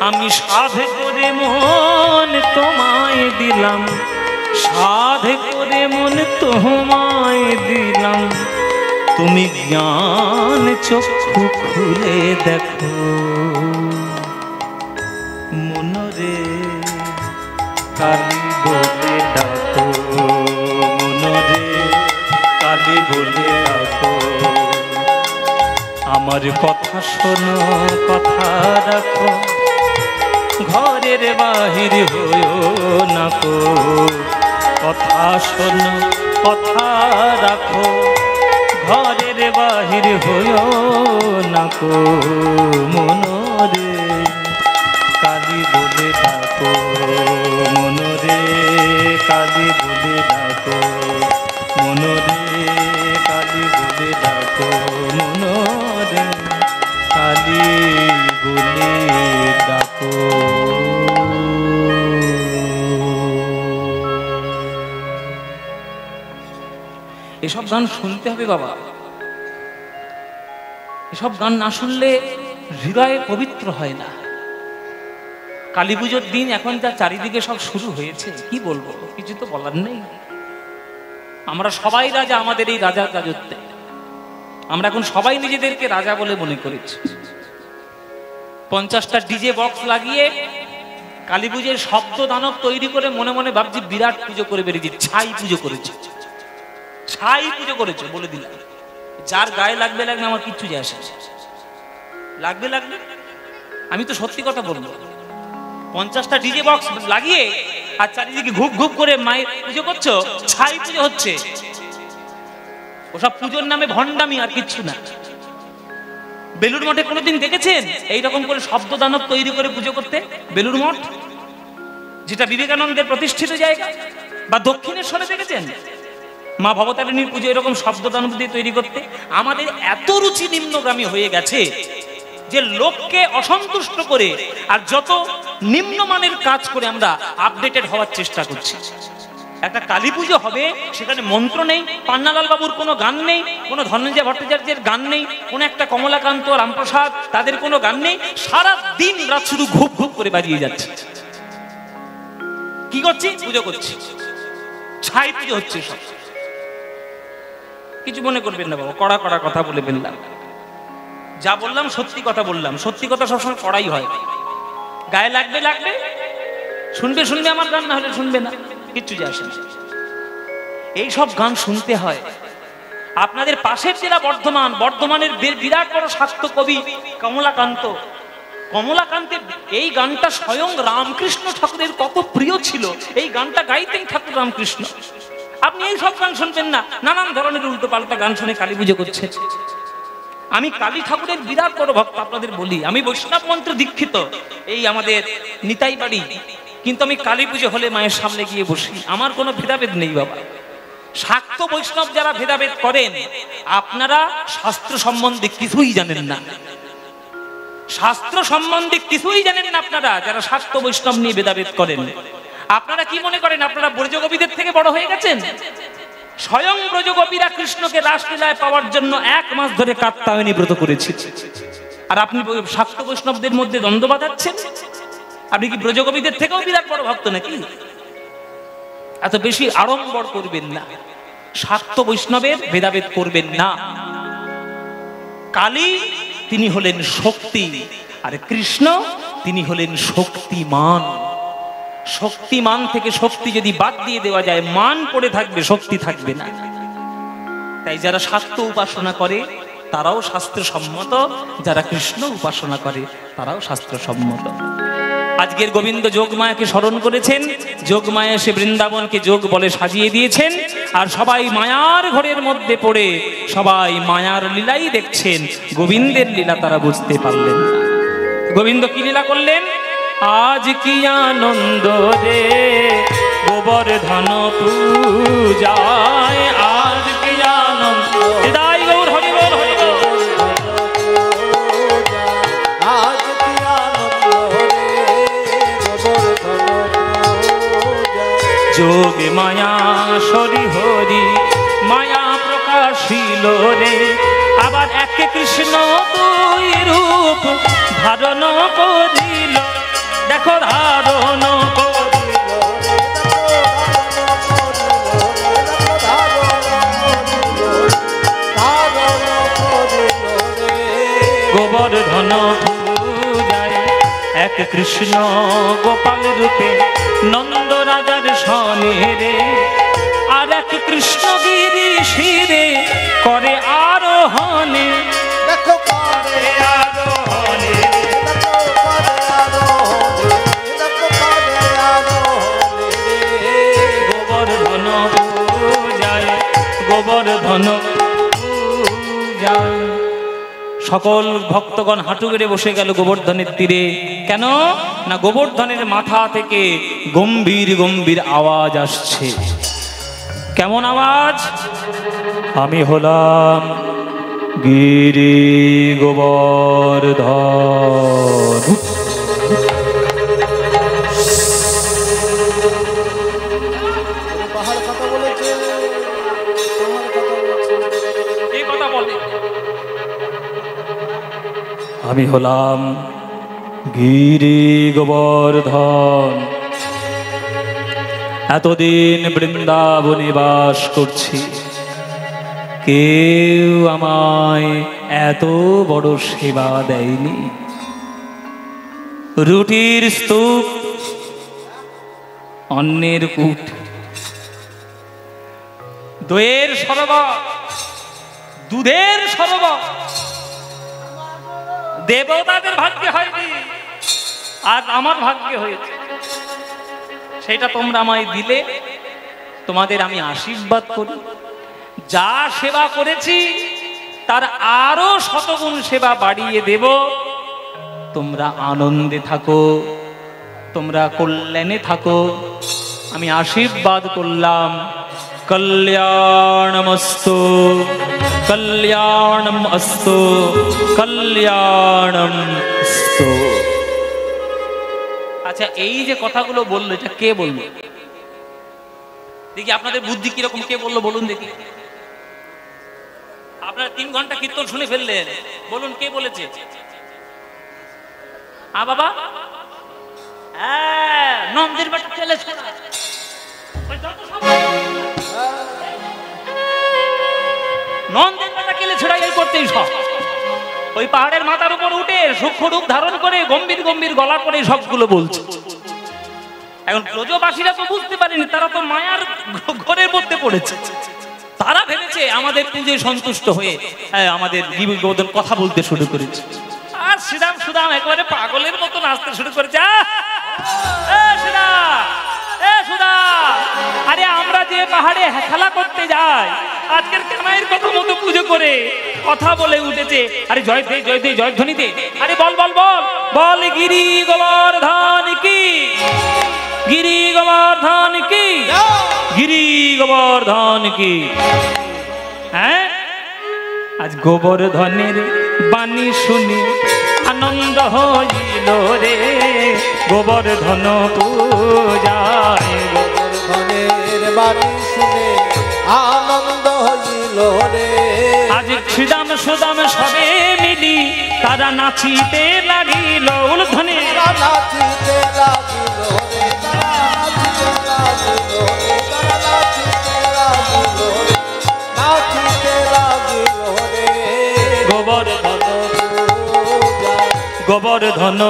আমি সাধ করে মন তোমায় দিলাম, সাধ করে মন তোমায় দিলাম। তুমি জ্ঞান চক্ষু খুলে দেখো, মনরে কালী বলে ডাকো, মনরে কালী বলে ডাকো। আমার কথা শোনো, কথা রাখো, ঘরের বাহির হইও না কো। কথা শোনো, কথা রাখো, ঘরের বাহির হইও না কো। মনরে কালী বলে ডাকো, মনরে কালী বলে ডাকো, মনরে কালী বলে ডাকো, মনরে কালী বলে ডাকো। এসব গান শুনতে হবে বাবা, এসব গান না শুনলে হৃদয়ে পবিত্র হয় না। কালী পুজোর দিন এখন যা চারিদিকে সব শুরু হয়েছে, কি বলবো, কিছু তো বলার নেই। আমরা সবাই রাজা আমাদের এই রাজার রাজত্বে, আমরা এখন সবাই নিজেদেরকে রাজা বলে মনে করেছি। 50টা ডিজে বক্স লাগিয়ে কালী পুজোর শব্দ দানব তৈরি করে মনে মনে ভাবছি বিরাট পুজো করে বেরিয়েছি। ছাই পুজো করেছে, ছাই পুজো করেছে বলে দিলাম। যার গায়ে লাগবে লাগবে, আমার কিচ্ছু যায় আসে, লাগবে লাগবে, আমি তো সত্যি কথা বলবো। 50টা ডিজে বক্স লাগিয়ে আর চারিদিকে ঘুপ ঘুপ করে মায়ের পুজো করছো, ছাই পুজো হচ্ছে। ওসব পুজোর নামে ভণ্ডামি আর কিচ্ছু না। বেলুড় মঠে কোনোদিন দেখেছেন এইরকম করে শব্দ দানব তৈরি করে পুজো করতে? বেলুড় মঠ যেটা বিবেকানন্দের প্রতিষ্ঠিত জায়গা, বা দক্ষিণেশ্বরে দেখেছেন মা ভবতারিণীর পুজো এরকম শব্দ দানব দিয়ে তৈরি করতে? আমাদের এত রুচি নিম্নগামী হয়ে গেছে যে লোককে অসন্তুষ্ট করে আর যত নিম্নমানের কাজ করে আমরা আপডেটেড হওয়ার চেষ্টা করছি। একটা কালী পুজো হবে, সেখানে মন্ত্র নেই, পান্নালাল বাবুর কোনো গান নেই, কোনো ধনঞ্জয় ভট্টাচার্যের গান নেই, কোনো একটা কমলাকান্ত রামপ্রসাদ তাদের কোনো গান নেই, সারা দিন রাত শুধু ঘুপ ঘুপ করে বাজিয়ে যাচ্ছে। কি করছি? পুজো করছি, ছাই পুজো হচ্ছে সব। কিছু মনে করবেন না বাবা, কড়া কড়া কথা বলে ফেললাম। যা বললাম সত্যি কথা বললাম, সত্যি কথা সবসময় কড়াই হয়। গায়ে লাগবে লাগবে, শুনবে শুনবে আমার গান, না হলে শুনবে না, কিচ্ছু যায় আসে না। এইসব গান শুনতে হয়। আপনাদের পাশের জেলা বর্ধমান, বর্ধমানের বিরাট বড় শাক্ত কবি কমলাকান্তের এই গানটা স্বয়ং রামকৃষ্ণ ঠাকুরের কত প্রিয় ছিল। এই গানটা গাইতেন ঠাকুর রামকৃষ্ণ। আপনি এই সব গান শুনবেন না, নানান ধরনের উল্টো পাল্টা গান শুনে কালী পুজো করছে। আমি কালী ঠাকুরের বিরাট বড় ভক্ত, আপনাদের বলি। আমি বৈষ্ণব মন্ত্র দীক্ষিত, এই আমাদের নিতাই বাড়ি, কিন্তু আমি কালী পুজো হলে মায়ের সামনে গিয়ে বসি। আমার কোনো ভেদাভেদ নেই বাবা। শাক্ত বৈষ্ণব যারা ভেদাভেদ করেন, আপনারা শাস্ত্র সম্বন্ধে কিছুই জানেন না। শাস্ত্র সম্বন্ধে কিছুই জানেন না আপনারা যারা শাক্ত বৈষ্ণব নিয়ে ভেদাভেদ করেন। আপনারা কি মনে করেন আপনারা ব্রজগোপীদের থেকে বড় হয়ে গেছেন? স্বয়ং ব্রজগোপীরা কৃষ্ণকে রাসলীলায় পাওয়ার জন্য 1 মাস ধরে কাত্যায়নী ব্রত করেছে, আর আপনি শাক্ত বৈষ্ণবদের মধ্যে দ্বন্দ্ব বাঁধাচ্ছেন। আপনি কি ব্রজগোপীদের থেকেও বিরাট বড় ভক্ত নাকি? এত বেশি আড়ম্বর করবেন না, শাক্ত বৈষ্ণবের ভেদাভেদ করবেন না। কালী তিনি হলেন শক্তি, আর কৃষ্ণ তিনি হলেন শক্তিমান। শক্তিমান থেকে শক্তি যদি বাদ দিয়ে দেওয়া যায়, মান পড়ে থাকবে, শক্তি থাকবে না। তাই যারা শাক্ত উপাসনা করে তারাও শাস্ত্রসম্মত, যারা কৃষ্ণ উপাসনা করে তারাও শাস্ত্রসম্মত। আজকের গোবিন্দ যোগমায়াকে স্মরণ করেছেন, যোগমায়া সে বৃন্দাবনকে যোগ বলে সাজিয়ে দিয়েছেন, আর সবাই মায়ার ঘরের মধ্যে পড়ে সবাই মায়ার লীলাই দেখছেন, গোবিন্দের লীলা তারা বুঝতে পারলেন না। গোবিন্দ কি লীলা করলেন? আজ কি আনন্দ রে গোবর্ধন পূজায়, আজ কি আনন্দ, হৃদয় গৌর হরি বল হরি বল। আজ কি আনন্দ রে গোবর্ধন যোগ মায়া সরি হরি মায়া প্রকাশিল রে, আবার একে কৃষ্ণ দুই রূপ ধারণ করিল, দেখো ধারণ গোবর্ধন পূজায় এক কৃষ্ণ গোপাল রূপে নন্দ রাজার সনে রে, আর এক কৃষ্ণ গিরি শিরে করে আরোহণে, দেখো করে আরোহণে গোবর্ধন পূজায়, গোবর্ধন পূজায়। সকল ভক্তগণ হাঁটু গেড়ে বসে গেল গোবর্ধনের তীরে। কেন না, গোবর্ধনের মাথা থেকে গম্ভীর গম্ভীর আওয়াজ আসছে। কেমন আওয়াজ? আমি হলাম গিরি গোবর্ধন। পাহাড় কথা বলেছে, পাহাড় কথা আমি হলাম গিরি গোবর্ধন। এতদিন বৃন্দাবনে বাস করছি, কেউ আমায় এত বড় সেবা দেয়নি। রুটির স্তূপ, অন্নের কূট, দইয়ের সরোবর, দুধের সরোবর দেবতাদের ভাগ্যে হয়নি, আজ আমার ভাগ্যে হয়েছে। সেটা তোমরা আমায় দিলে, তোমাদের আমি আশীর্বাদ করি। যা সেবা করেছি তার আরো শতগুণ সেবা বাড়িয়ে দেব। তোমরা আনন্দে থাকো, তোমরা কল্যাণে থাকো, আমি আশীর্বাদ করলাম। কল্যাণমস্তু, কল্যাণমস্তু, কল্যাণমস্তু। আচ্ছা, এই যে কথাগুলো বললো, এটা কে বললো? দেখি আপনাদের বুদ্ধি কিরকম, কে বললো বলুন দেখি। আপনারা 3 ঘন্টা কীর্তন শুনে ফেললেন, বলুন কে বলেছে? বাবা, হ্যাঁ, নন্দের বেটা চলে নন্দের বেটা কেলে ছেড়াই করতেই সব। ওই পাহাড়ের মাথার উপর উঠে সূক্ষ্ম রূপ ধারণ করে গম্ভীর গম্ভীর গলা করে সবগুলো বলছে। এখন ব্রজবাসীরা তো বুঝতে পারেনি, তারা তো মায়ার ঘরের মধ্যে পড়েছে। তারা ভেবেছে আমাদের পুজোয় সন্তুষ্ট হয়ে আমাদের গোবর্ধন কথা বলতে শুরু করেছে। আর শ্রীরাম সুদাম একেবারে পাগলের মতো নাচতে শুরু করেছে। আরে আমরা যে পাহাড়ে খেলা করতে যাই, আজকের কানাইয়ের কথা মতো পুজো করে কথা বলে উঠেছে। আরে জয় দে, জয় দে, জয়ধ্বনি দে। আরে বল বল বল বল, গিরি গোবর্ধন কি, গিরি গোবর্ধন কি, গিরি গোবর্ধন কি। হ্যাঁ, আজ গোবর্ধনের বাণী শুনে আনন্দ হইল রে, গোবর্ধন পূজায়। গোবর্ধনের বাণী শুনে আনন্দ হইল রে। আজ শ্রীরাম সুদাম সবে মিলি তারা নাচিতে লাগিল উলধ্বনি, নাচিতে লাগিল রে, নাচিতে লাগিল রে, নাচিতে লাগিল রে। গোবর্ধন পূজায়, গোবর্ধন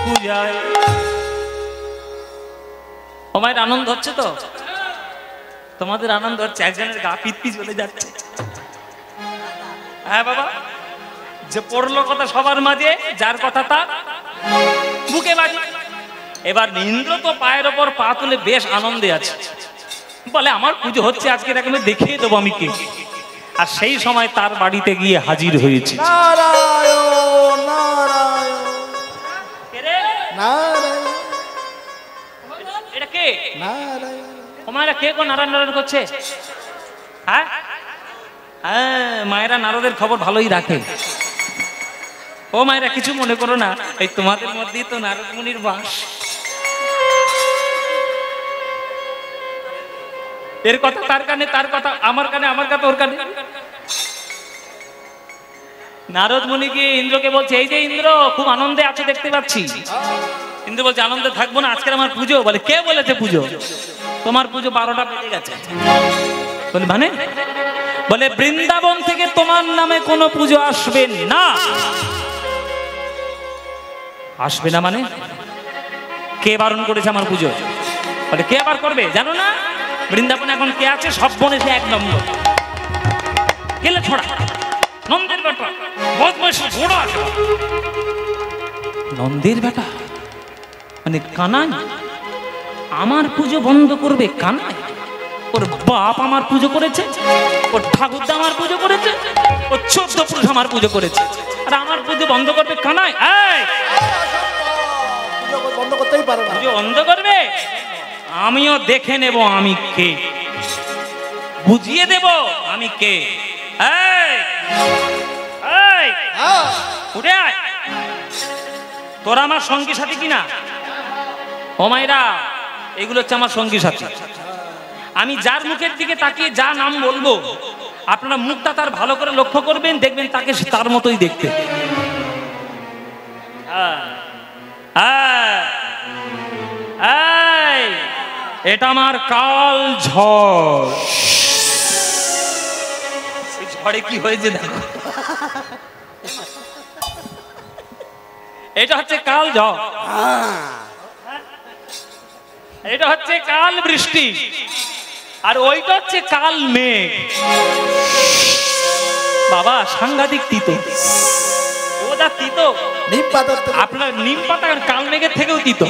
পূজায়। তোমার আনন্দ হচ্ছে তো? তোমাদের আনন্দ হচ্ছে? একজনের গা পিত্তি চলে যাচ্ছে। হ্যাঁ বাবা, যে পড়লো কথা সবার মাঝে, যার কথা তার বুকে বাজে। এবার ইন্দ্র তো পায়ের ওপর পা তুলে বেশ আনন্দে আছে, বলে আমার পুজো হচ্ছে আজকে, আমি দেখিয়ে দেবো আমি কে। আর সেই সময় তার বাড়িতে গিয়ে হাজির হয়েছে নারায়ণ নারায়ণ নারায়ণ। এটা কে? নারায়ণ। মায়েরা কে গো নারায়ণ নারায়ণ করছে? হ্যাঁ হ্যাঁ, মায়েরা নারদের খবর ভালোই রাখে। ও মায়েরা, কিছু মনে করো না, এই তোমাদের মধ্যেই তো নারদ মুনির বাস। এর কথা তার কানে, তার কথা আমার কানে, আমার কথা ওর কানে। নারদ মুনি গিয়ে ইন্দ্রকে বলছে, এই যে ইন্দ্র, খুব আনন্দে আছো দেখতে পাচ্ছি। ইন্দ্র বলছে, আনন্দে থাকবো না, আজকের আমার পুজো। বলে, কে বলেছে পুজো? তোমার পুজো 12টা বেজে গেছে। বলে মানে? বলে, বৃন্দাবন থেকে তোমার নামে কোনো পুজো আসবে না। আসবে না মানে? কে বারণ করেছে আমার পুজো? বলে, কে আবার করবে জানো না? বৃন্দাবনে এখন কে আছে? সব বনে সে 1 নম্বর গেলে ছড়া, নন্দের বেটা, বদমাইশ ঘোড়া আছে। নন্দের বেটা মানে কানাই আমার পুজো বন্ধ করবে? কানাই? ওর বাপ আমার পুজো করেছে, ওর ঠাকুরদা আমার পুজো করেছে, ওর 14 পুরুষ আমার পুজো করেছে, আর আমার পুজো বন্ধ করবে কানাই? বন্ধ করতেই পারে না। পুজো বন্ধ করবে? আমিও দেখে নেব আমি কে, বুঝিয়ে দেব আমি কে। উঠে আয়, তোরা আমার সঙ্গী সাথী কিনা? ও মায়েরা, এগুলো হচ্ছে আমার সঙ্গী সাথী। আমি যার মুখের দিকে তাকিয়ে যা নাম বলবো, আপনারা মুখটা তার ভালো করে লক্ষ্য করবেন, দেখবেন তাকে তার মতোই দেখতে। এটা আমার কাল ঝড়। ঝড়ে কি হয়েছে দেখো, এটা হচ্ছে কাল ঝড়, এটা হচ্ছে কাল বৃষ্টি, আর ওইটা হচ্ছে কাল মেঘ। বাবা সাংঘাতিক তিতো, ও যা তিতো নিম পাতা, আপনার নিম পাতা কাল মেঘের থেকেও তিতো।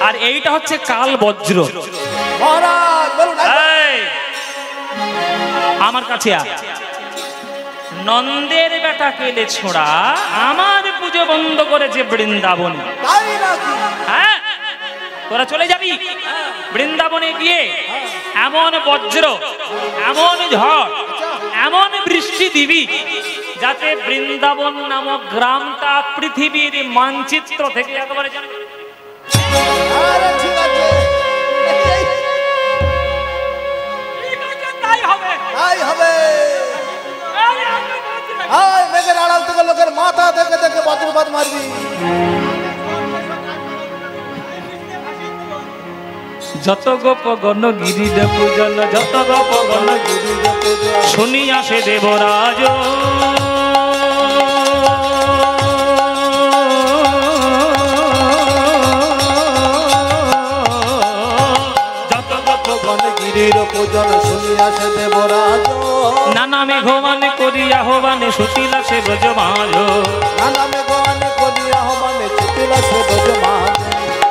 আর এইটা হচ্ছে কাল বজ্র। মহারাজ বলুন। এই, আমার কাছে আয়। নন্দের বেটা কেলে ছোড়া আমার পুজো বন্ধ করেছে বৃন্দাবন। তাই নাকি? হ্যাঁ, তোরা চলে যাবি বৃন্দাবনে গিয়ে এমন বজ্র, এমন ঝড়, এমন বৃষ্টি দিবি যাতে বৃন্দাবন নামক গ্রামটা পৃথিবীর মানচিত্র থেকে একেবারে আরে ঠিক আছে, তাই হবে। তাই হবে। আয় মেঘের আড়াল থেকে লোকের মাথা থেকে থেকে বজ্রপাত মারবি। যত গোপ গণ গিরিজ পূজন, যত গোপ গণ গিরিজ পূজন, শুনিয়া সে দেবরাজ। যত গোপ গণ গিরির পূজন শুনিয়া সে দেবরাজ, নানা মেঘমানে করিয়া হবানে সুতিলা সে ব্রজমাজ। নানা মেঘমানে করিয়া হবানে ছুটিলা সে ব্রজমাজ।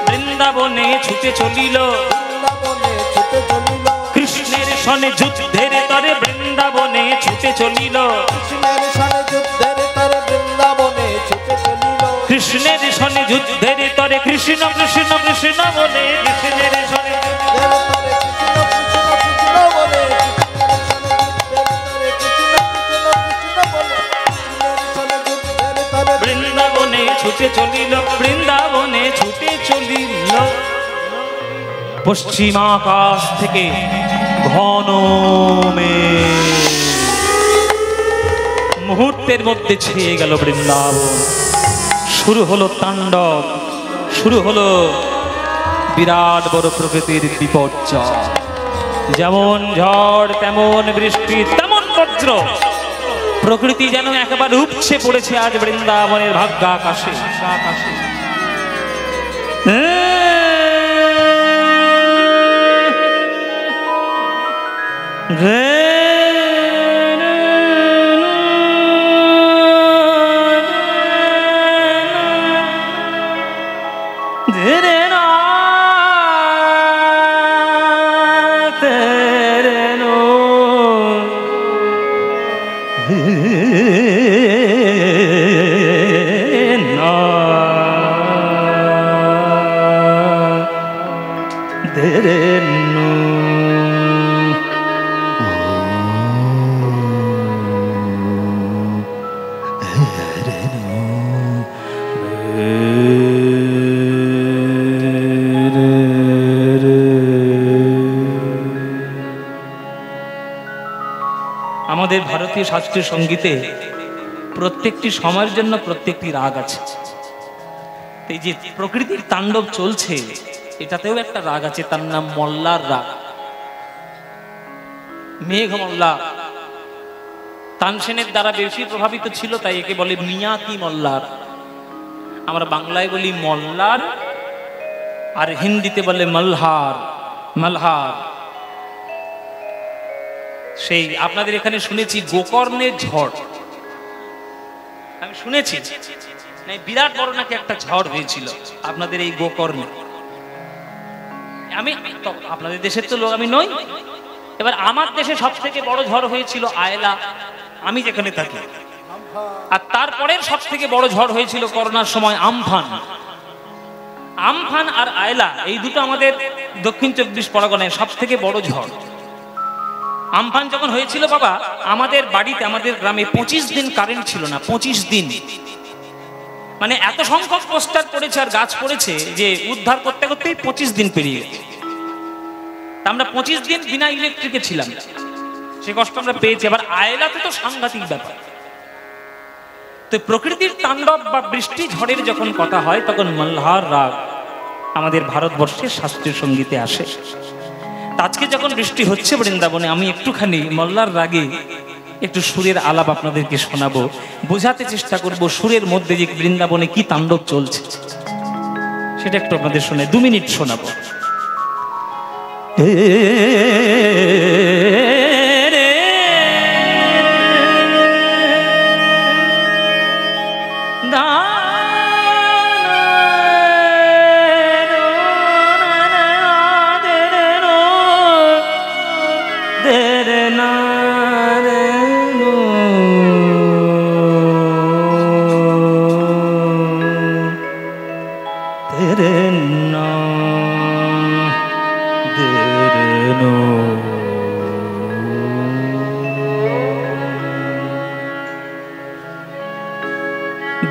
বৃন্দাবনে ছুটে চলিল, বৃন্দাবনে ছুটে চলিল, কৃষ্ণের সনে যুদ্ধের তরে বৃন্দাবনে ছুটে চলিল। কৃষ্ণের সনে যুদ্ধের তরে বৃন্দাবনে ছুটে চলিল। কৃষ্ণের সনে যুদ্ধের তরে কৃষ্ণ কৃষ্ণ কৃষ্ণ বলে, কৃষ্ণের সনে বৃন্দাবনে ছুটে চলিল, বৃন্দাবনে ছুটে চলিল। পশ্চিম আকাশ থেকে ঘন মেঘ মুহূর্তের মধ্যে ছেয়ে গেল বৃন্দাবন। শুরু হলো তাণ্ডব, শুরু হলো বিরাট বড় প্রকৃতির বিপর্যয়। যেমন ঝড় তেমন বৃষ্টি তেমন বজ্র, প্রকৃতি যেন একেবারে উপচে পড়েছে আজ বৃন্দাবনের ভাগ্যাকাশে। আমাদের ভারতীয় শাস্ত্রীয় সঙ্গীতে প্রত্যেকটি সময়ের জন্য প্রত্যেকটি রাগ আছে। এই যে প্রকৃতির তাণ্ডব চলছে এটাতেও একটা রাগ আছে, তার নাম মল্লার রাগ। মেঘ মল্লা তানসেনের দ্বারা বেশি প্রভাবিত ছিল, তাই একে বলে মিয়াতি মল্লার। আমরা বাংলায় বলি মল্লার, আর হিন্দিতে বলে মলহার। মলহার সেই আপনাদের এখানে শুনেছি গোকর্ণের ঝড়, আমি শুনেছি বিরাট বড় নাকি একটা ঝড় হয়েছিল আপনাদের এই গোকর্ণে। আমি আপনাদের দেশের তো লোক আমি নই, এবার আমার দেশে সব থেকে বড় ঝড় হয়েছিল আয়লা, আমি যেখানে থাকি। আর তারপরের সব থেকে বড় ঝড় হয়েছিল করোনার সময় আমফান। আমফান আর আয়লা এই দুটো আমাদের দক্ষিণ 24 পরগনায় সব থেকে বড় ঝড়। আমফান যখন হয়েছিল বাবা, আমাদের বাড়িতে আমাদের গ্রামে 25 দিন কারেন্ট ছিল না। 25 দিন মানে এত সংখ্যক পোস্টার পড়েছে আর গাছ পড়েছে যে উদ্ধার করতে করতেই 25 দিন পেরিয়ে গেছে। আমরা 25 দিন বিনা ইলেকট্রিকে ছিলাম, সে কষ্ট আমরা পেয়েছি। আবার আয়লাতে তো সাংঘাতিক ব্যাপার। তো প্রকৃতির তাণ্ডব বা বৃষ্টি ঝড়ের যখন কথা হয় তখন মল্লার রাগ। আমাদের ভারতবর্ষের শাস্ত্রীয় সঙ্গীতে আসে। আজকে যখন বৃষ্টি হচ্ছে বৃন্দাবনে, আমি একটুখানি মল্লার রাগে একটু সুরের আলাপ আপনাদেরকে শোনাবো, বোঝাতে চেষ্টা করব সুরের মধ্যে যে বৃন্দাবনে কি তাণ্ডব চলছে সেটা একটু আপনাদের শোনাই, 2 মিনিট শোনাবো।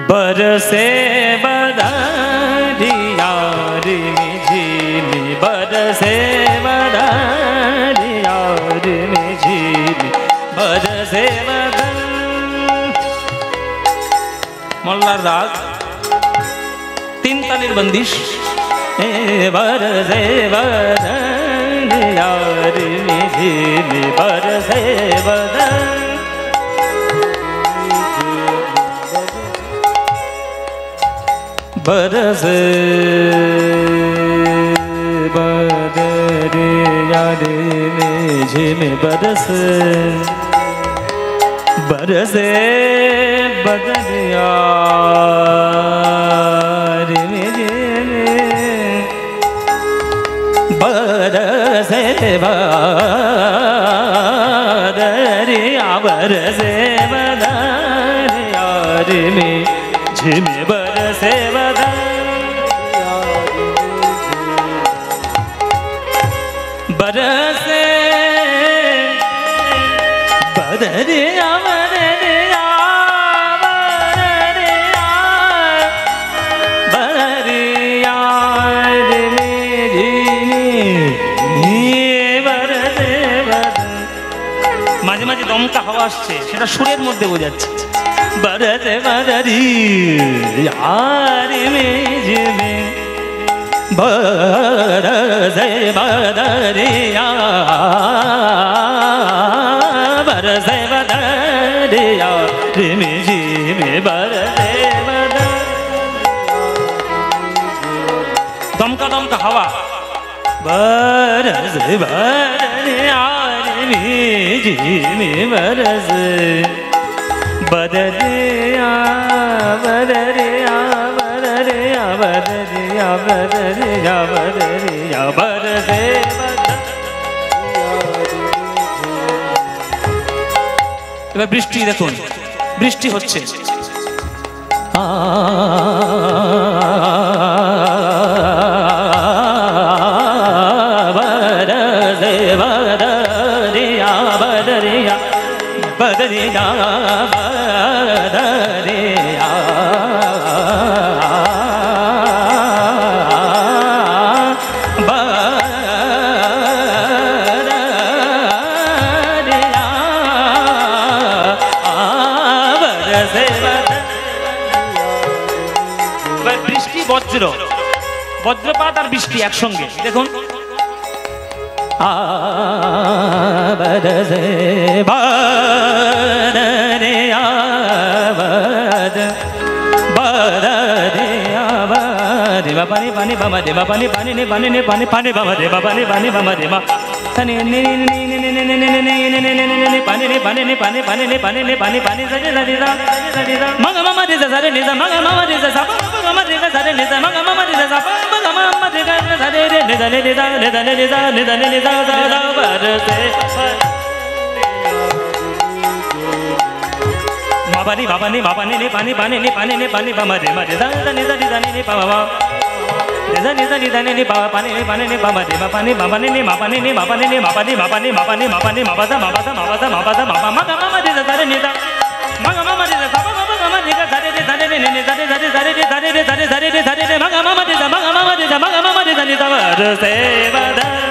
बरसे बदरिया झिलमिल, बरसे बदरिया झिलमिल, बरसे बदन। मोल्लार राग 3 तालीर बंदिश। बरसे बदरिया झिलमिल, बरसे बदन, बरसे बदरिया झिलमिल, बरसे बरसे बदरिया झिलमिल, बरसे बदरिया, बरसे बदरिया झिलमिल, बरसे बरसे बदरिया, बदरिया, बदरिया, बरसे बदन। মাঝে মাঝে দমকা হাওয়া আসছে, সেটা সুরের মধ্যে বোঝাচ্ছে। बरसे बदरिया झिलमिल, बरसे बदरिया, बरसे बदरिया झिलमिल, बरसे बदन। दमका दमका हवा, बरसे बदरिया झिलमिल, बरसे बदरिया, बदरिया, बदरिया, बदरिया, बदरिया, बदरिया, बरसे এবার বৃষ্টি দেখুন, বৃষ্টি হচ্ছে। बरसे बदरिया, बदरिया, बदरिया, बदरिया, বৃষ্টি বজ্র, বজ্রপাত আর বৃষ্টি একসঙ্গে দেখুন। बरसे बदरिया, बदरिया, बदरिया, पानी पानी बमा देवा, पानी पानी ने पानी ने पानी पानी बमा देवा, पानी पानी बमा देवा, पानी ने पानी ने पानी ने पानी पानी ने पानी ने पानी पानी सजे सजे सजे मगा ममा दे सरे ने मगा ममा दे सा मगा दे सरे ने मगा ममा दे सा मगा ममा दे सरे ने ने ने ने ने ने बरसे मापानी मापानी मापानी ने पानी पानी ने पानी ने पानी बमा दे मा दे दा ने दा ने पावा ने दा ने पावा पानी ने पानी ने बमा दे मा पानी मापानी ने मापानी ने मापानी ने मापानी मापानी मापानी मापानी मापासा मापासा मापासा मापासा मापा मगा ममा दे सरे ने दा मगा ममा दे सा मगा ममा दे सरे ने सरे ने ने सरे सरे सरे ने सरे ने सरे सरे ने सरे ने मगा ममा दे सा मगा ममा दे सा मगा ममा दे सा ने दा बरसे बदरिया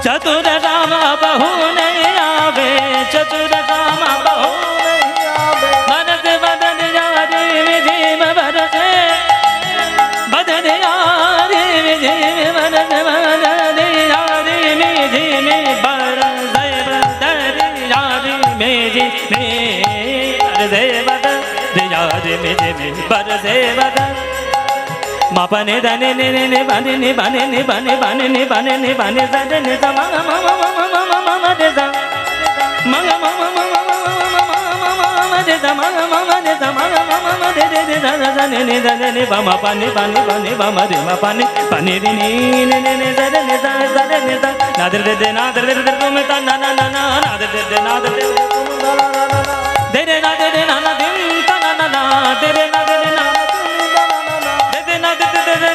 चतुर राम बहु नहीं आवे, चतुर राम बहु नहीं आवे। बरस बदन यारी में झिम बरसे, बदन यारी में झिम बरसे, बदन यारी में झिम बरसे, बदन यारी में झिम बरसे, बदन यारी में झिम बरसे, बदन मा पने दने ने ने बने ने बने ने बने बने ने बने ने बने दने ने सा मा मा मा मा मा मा मा मा मा दे सा मा मा मा मा मा मा मा मा मा दे सा मा मा मा दे सा मा मा मा मा दे दे दे सा सा ने ने दने ने बा मा पाने पाने पाने बा मा रे मा पाने पाने रे ने ने ने दने ने सा सा ने सा ना दे दे ना दे दे दे तुम ता ना ना ना ना दे दे ना दे दे तुम ना ना ना ना दे दे ना दे दे ना ना दिन ता ना ना ना दे दे ना दे दे ना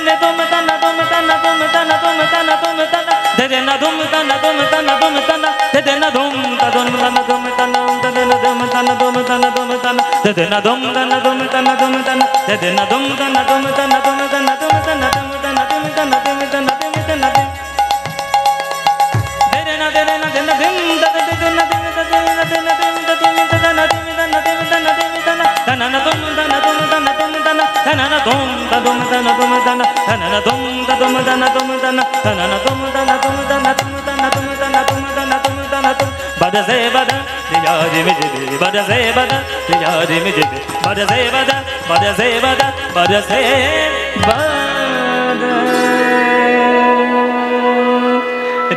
ने तुम तना तुम तना तुम तना तुम तना तुम तना दे दे ना तुम तना तुम तना तुम तना दे दे ना तुम तना तुम तना तुम तना दे दे ना तुम तना तुम तना तुम तना दे दे ना तुम तना तुम तना तुम तना दे दे ना तुम तना तुम तना तुम तना तुम तना तुम तना तुम तना तुम तना तुम तना दे दे ना दे दे ना दे ना दिन दे दे दे ना दे ना दे ना दे ना दे ना तुम तना तुम तना तुम तना तुम तना तना ना तुम तना तुम तना तुम तना तना ना तुम तना तुम तना तना ना तुम तना तुम तना तुम तना तना ना तुम तना तुम तना तुम तना तुम तना तुम तना तुम तना तुम बरसे बदन यारी में जिबे बरसे बदन यारी में जिबे बरसे बदन बरसे बदन बरसे बदन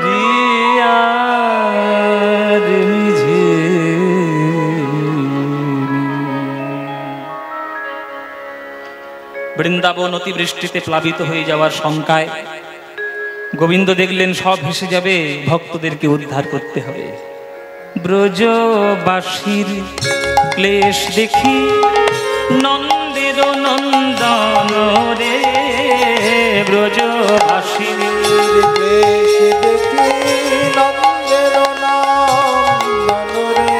रियारी में বৃন্দাবন অতিবৃষ্টিতে প্লাবিত হয়ে যাওয়ার শঙ্কায় গোবিন্দ দেখলেন সব ভেসে যাবে, ভক্তদেরকে উদ্ধার করতে হবে। ব্রজবাসীর ক্লেশ দেখি নন্দের নন্দন রে, ব্রজবাসীর ক্লেশ দেখি নন্দের নন্দন রে।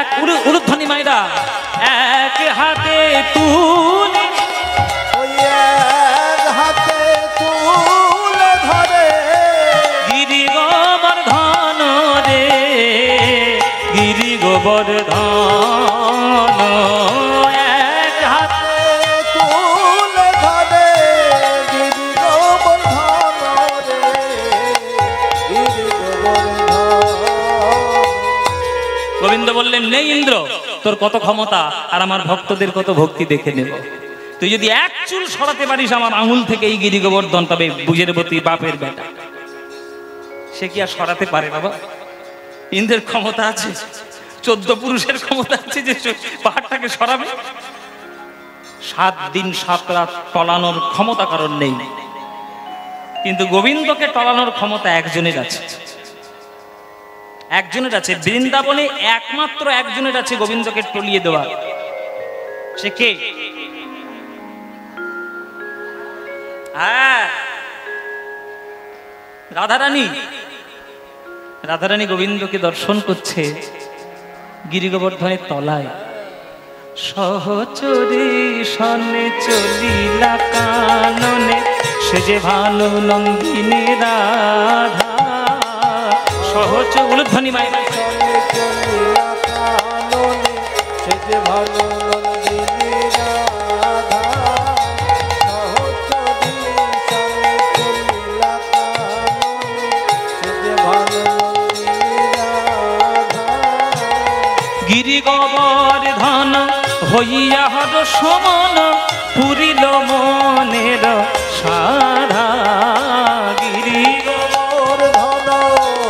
এক উলুধ্বনি মাইরা এক হাতে তুলে গোবর্ধন এক হাতে তুলে ধরে গিরি গোবর্ধন রে, গিরি গোবর্ধন। গোবিন্দ বললেন, নেই ইন্দ্র, তোর কত ক্ষমতা আর আমার ভক্তদের কত ভক্তি দেখে নেব। তুই যদি এক চুল সরাতে পারিস আমার আঙুল থেকে এই গিরি গোবর্ধন, তবে বুঝে নেব তুই বাপের বেটা। সে কি আর সরাতে পারে বাবা? ইন্দ্রের ক্ষমতা আছে, 14 পুরুষের ক্ষমতা আছে যে পাহাড়টাকে সরাবে। 7 দিন 7 রাত টলানোর ক্ষমতা কারণ নেই, কিন্তু গোবিন্দকে টলানোর ক্ষমতা একজনের আছে, একজনের আছে। বৃন্দাবনে একমাত্র একজনের আছে গোবিন্দকে টলিয়ে দেওয়া। সে কে? রাধারানী। রাধারানী গোবিন্দকে দর্শন করছে গিরি গোবর্ধনের তলায়। সহচরী সনে চলিলা কাননে, সে যে ভালো নন্দিনী রাধা। সহচ উলুধ্বনি মাইরা সনে চলিলা কাননে, সে যে ভালো নন্দিনী রাধা। সহচরী সনে চলিলা কাননে, সে যে ভালো নন্দিনী রাধা। গিরি গোবর্ধন হইয়া হর সমন, পুরিল মনের সাধা। গিরি গোবর্ধন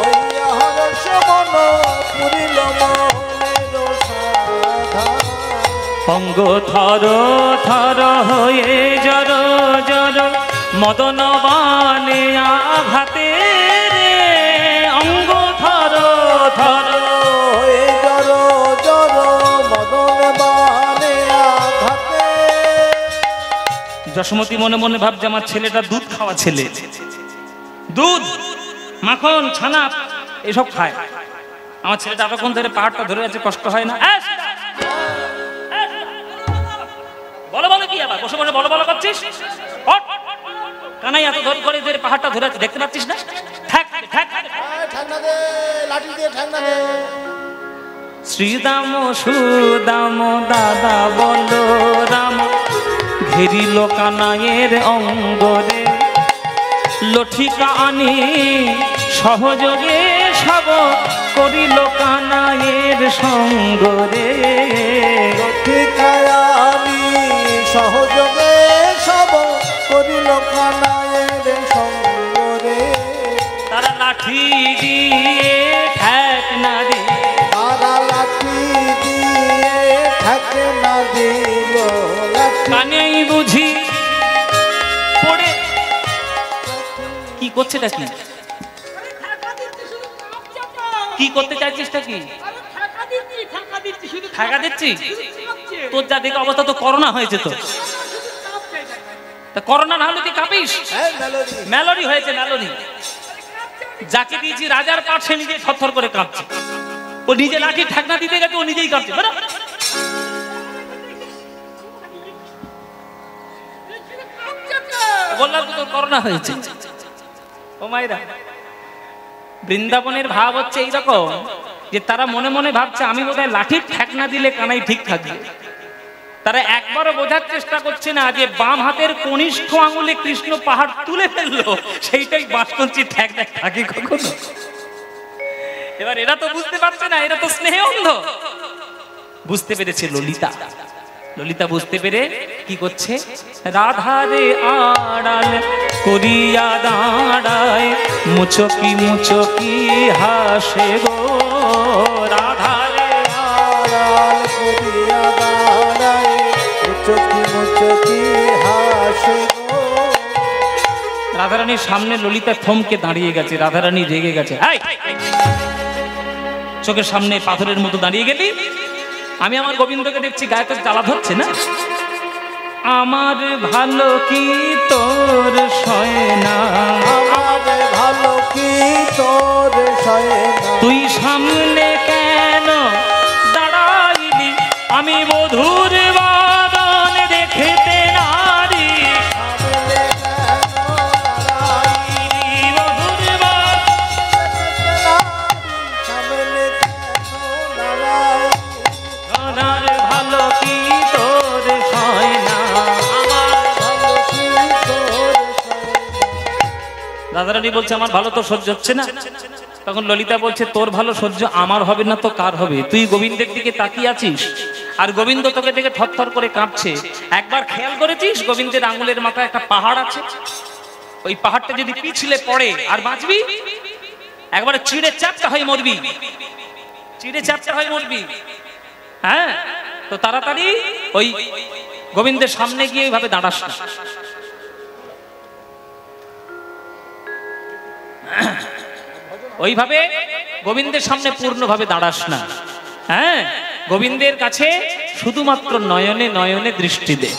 হইয়া হর সমন, পুরিল মনের সাধা। অঙ্গ থর থর হয়ে জর জর, মদন বানে আঘাতে রে। অঙ্গ থর থর হয়ে জর জর, মদন বানে আঘাতে। যশোমতী মনে মনে ভাবছে আমার ছেলেটা দুধ খাওয়া ছেলে, দুধ মাখন ছানা এসব খায়। আমার ছেলেটা এতক্ষণ ধরে পাহাড়টা ধরে আছে, কষ্ট হয় না? বলো বলো কি আবার বসে বসে বলো বলো করছিস? কানাই এত ধরে করে পাহাড়টা ধরে আছে, দেখতে পাচ্ছিস না? থাক থাক দিয়ে ঠ্যাংনা দে। শ্রীদাম সুদাম দাদা বলো রাম ঘেরিল কানাইয়ের অঙ্গরে লঠিকা আনি সহযোগে সব করিল কানাইয়ের সঙ্গরে। লঠিকায় আমি সহযোগে সব করিল কানাইয়ের সঙ্গরে। তারা লাঠি দিয়ে ঠেকনা দিয়ে, তারা লাঠি দিয়ে ঠেকনা দিল। কানেই বুঝি পড়ে কি করছেটা কি, কি করতে চাইছিসটা কি? ঠেকা দিচ্ছি? তোর যা দেখে অবস্থা তো করোনা হয়েছে তো। করোনা না হলে তুই কাঁপিস? মেলোডি হয়েছে, মেলোডি। যাকে দিয়েছি রাজার পাঠ সে নিজে থরথর করে কাঁপছে। ও নিজে লাঠি ঠেকনা দিতে গেছে, ও নিজেই কাঁপছে। বললাম তো তোর করোনা হয়েছে। ও মাইরা, বৃন্দাবনের ভাব হচ্ছে এইরকম যে তারা মনে মনে ভাবছে আমি বোধহয় লাঠির ঠেকনা দিলে কানাই ঠিক থাকবে। তারা একবারও বোঝার চেষ্টা করছে না যে বাম হাতের কনিষ্ঠ আঙুলে কৃষ্ণ পাহাড় তুলে ফেললো, সেইটাই বাঁশকঞ্চি ঠেক দেখ থাকে কখনো। এবার এরা তো বুঝতে পারছে না, এরা তো স্নেহে অন্ধ। বুঝতে পেরেছে ললিতা। ললিতা বুঝতে পেরে কি করছে, রাধারে আড়াল করিয়া দাঁড়ায় মুচকি মুচকি হাসে গো। রাধারে আড়াল করিয়া দাঁড়ায় মুচকি মুচকি হাসে গো। রাধারানীর সামনে ললিতা থমকে দাঁড়িয়ে গেছে। রাধারানী রেগে গেছে। চোখের সামনে পাথরের মতো দাঁড়িয়ে গেলি? আমি আমার গোবিন্দকে দেখছি গায়ে তো জ্বালা ধরছে না। আমার ভালো কি তোর সয় না, আমার ভালো কি তোর সয় না। তুই সামনে কেন দাঁড়াইলি, আমি বধুর বাদন দেখতে নারী। ভালো কি তোর সয় না, রাধারানী বলছে আমার ভালো তো সহ্য হচ্ছে না। তখন ললিতা বলছে তোর ভালো সহ্য আমার হবে না তো কার হবে? তুই গোবিন্দের দিকে তাকিয়ে আছিস আর গোবিন্দ তোকে দেখে থরথর করে কাঁপছে। একবার খেয়াল করেছিস গোবিন্দের আঙুলের মাথায় একটা পাহাড় আছে? ওই পাহাড়টা যদি পিছলে পড়ে আর বাঁচবি? একবারে চিড়ে চ্যাপটা হয়ে মরবি, চিড়ে চ্যাপটা হয়ে মরবি। হ্যাঁ, তো তাড়াতাড়ি ওই গোবিন্দের সামনে গিয়ে এইভাবে দাঁড়াস না। ওইভাবে গোবিন্দের সামনে পূর্ণভাবে দাঁড়াস না। হ্যাঁ, গোবিন্দের কাছে শুধুমাত্র নয়নে নয়নে দৃষ্টি দে।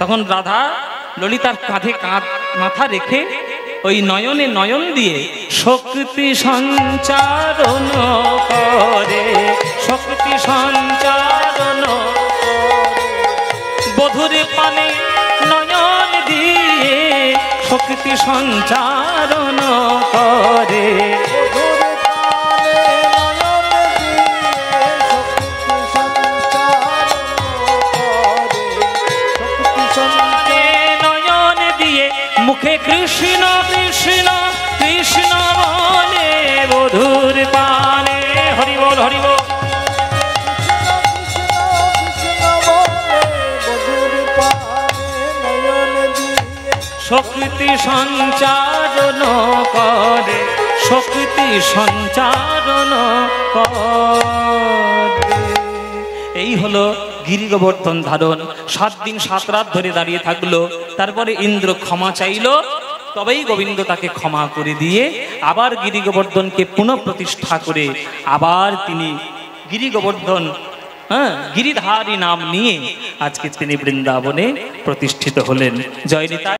তখন রাধা ললিতার কাঁধে মাথা রেখে ওই নয়নে নয়ন দিয়ে শক্তি সঞ্চারণ করে, শক্তি সঞ্চারণ বধুর পানে নয়ন দিয়ে শক্তি সঞ্চারণ করে। নয়ন দিয়ে মুখে কৃষ্ণ কৃষ্ণ কৃষ্ণ বলে বধুর পানে। হরি বল, হরি বল। শক্তি সঞ্চারণ করে, শক্তি সঞ্চারণ করে। এই হলো গিরি গোবর্ধন ধারণ। 7 দিন 7 রাত ধরে দাঁড়িয়ে থাকলো। তারপরে ইন্দ্র ক্ষমা চাইলো, তবেই গোবিন্দ তাকে ক্ষমা করে দিয়ে আবার গিরি গোবর্ধনকে পুনঃ প্রতিষ্ঠা করে আবার তিনি গিরি গোবর্ধন, গিরিধারী নাম নিয়ে আজকে তিনি বৃন্দাবনে প্রতিষ্ঠিত হলেন। জয় নিতাই।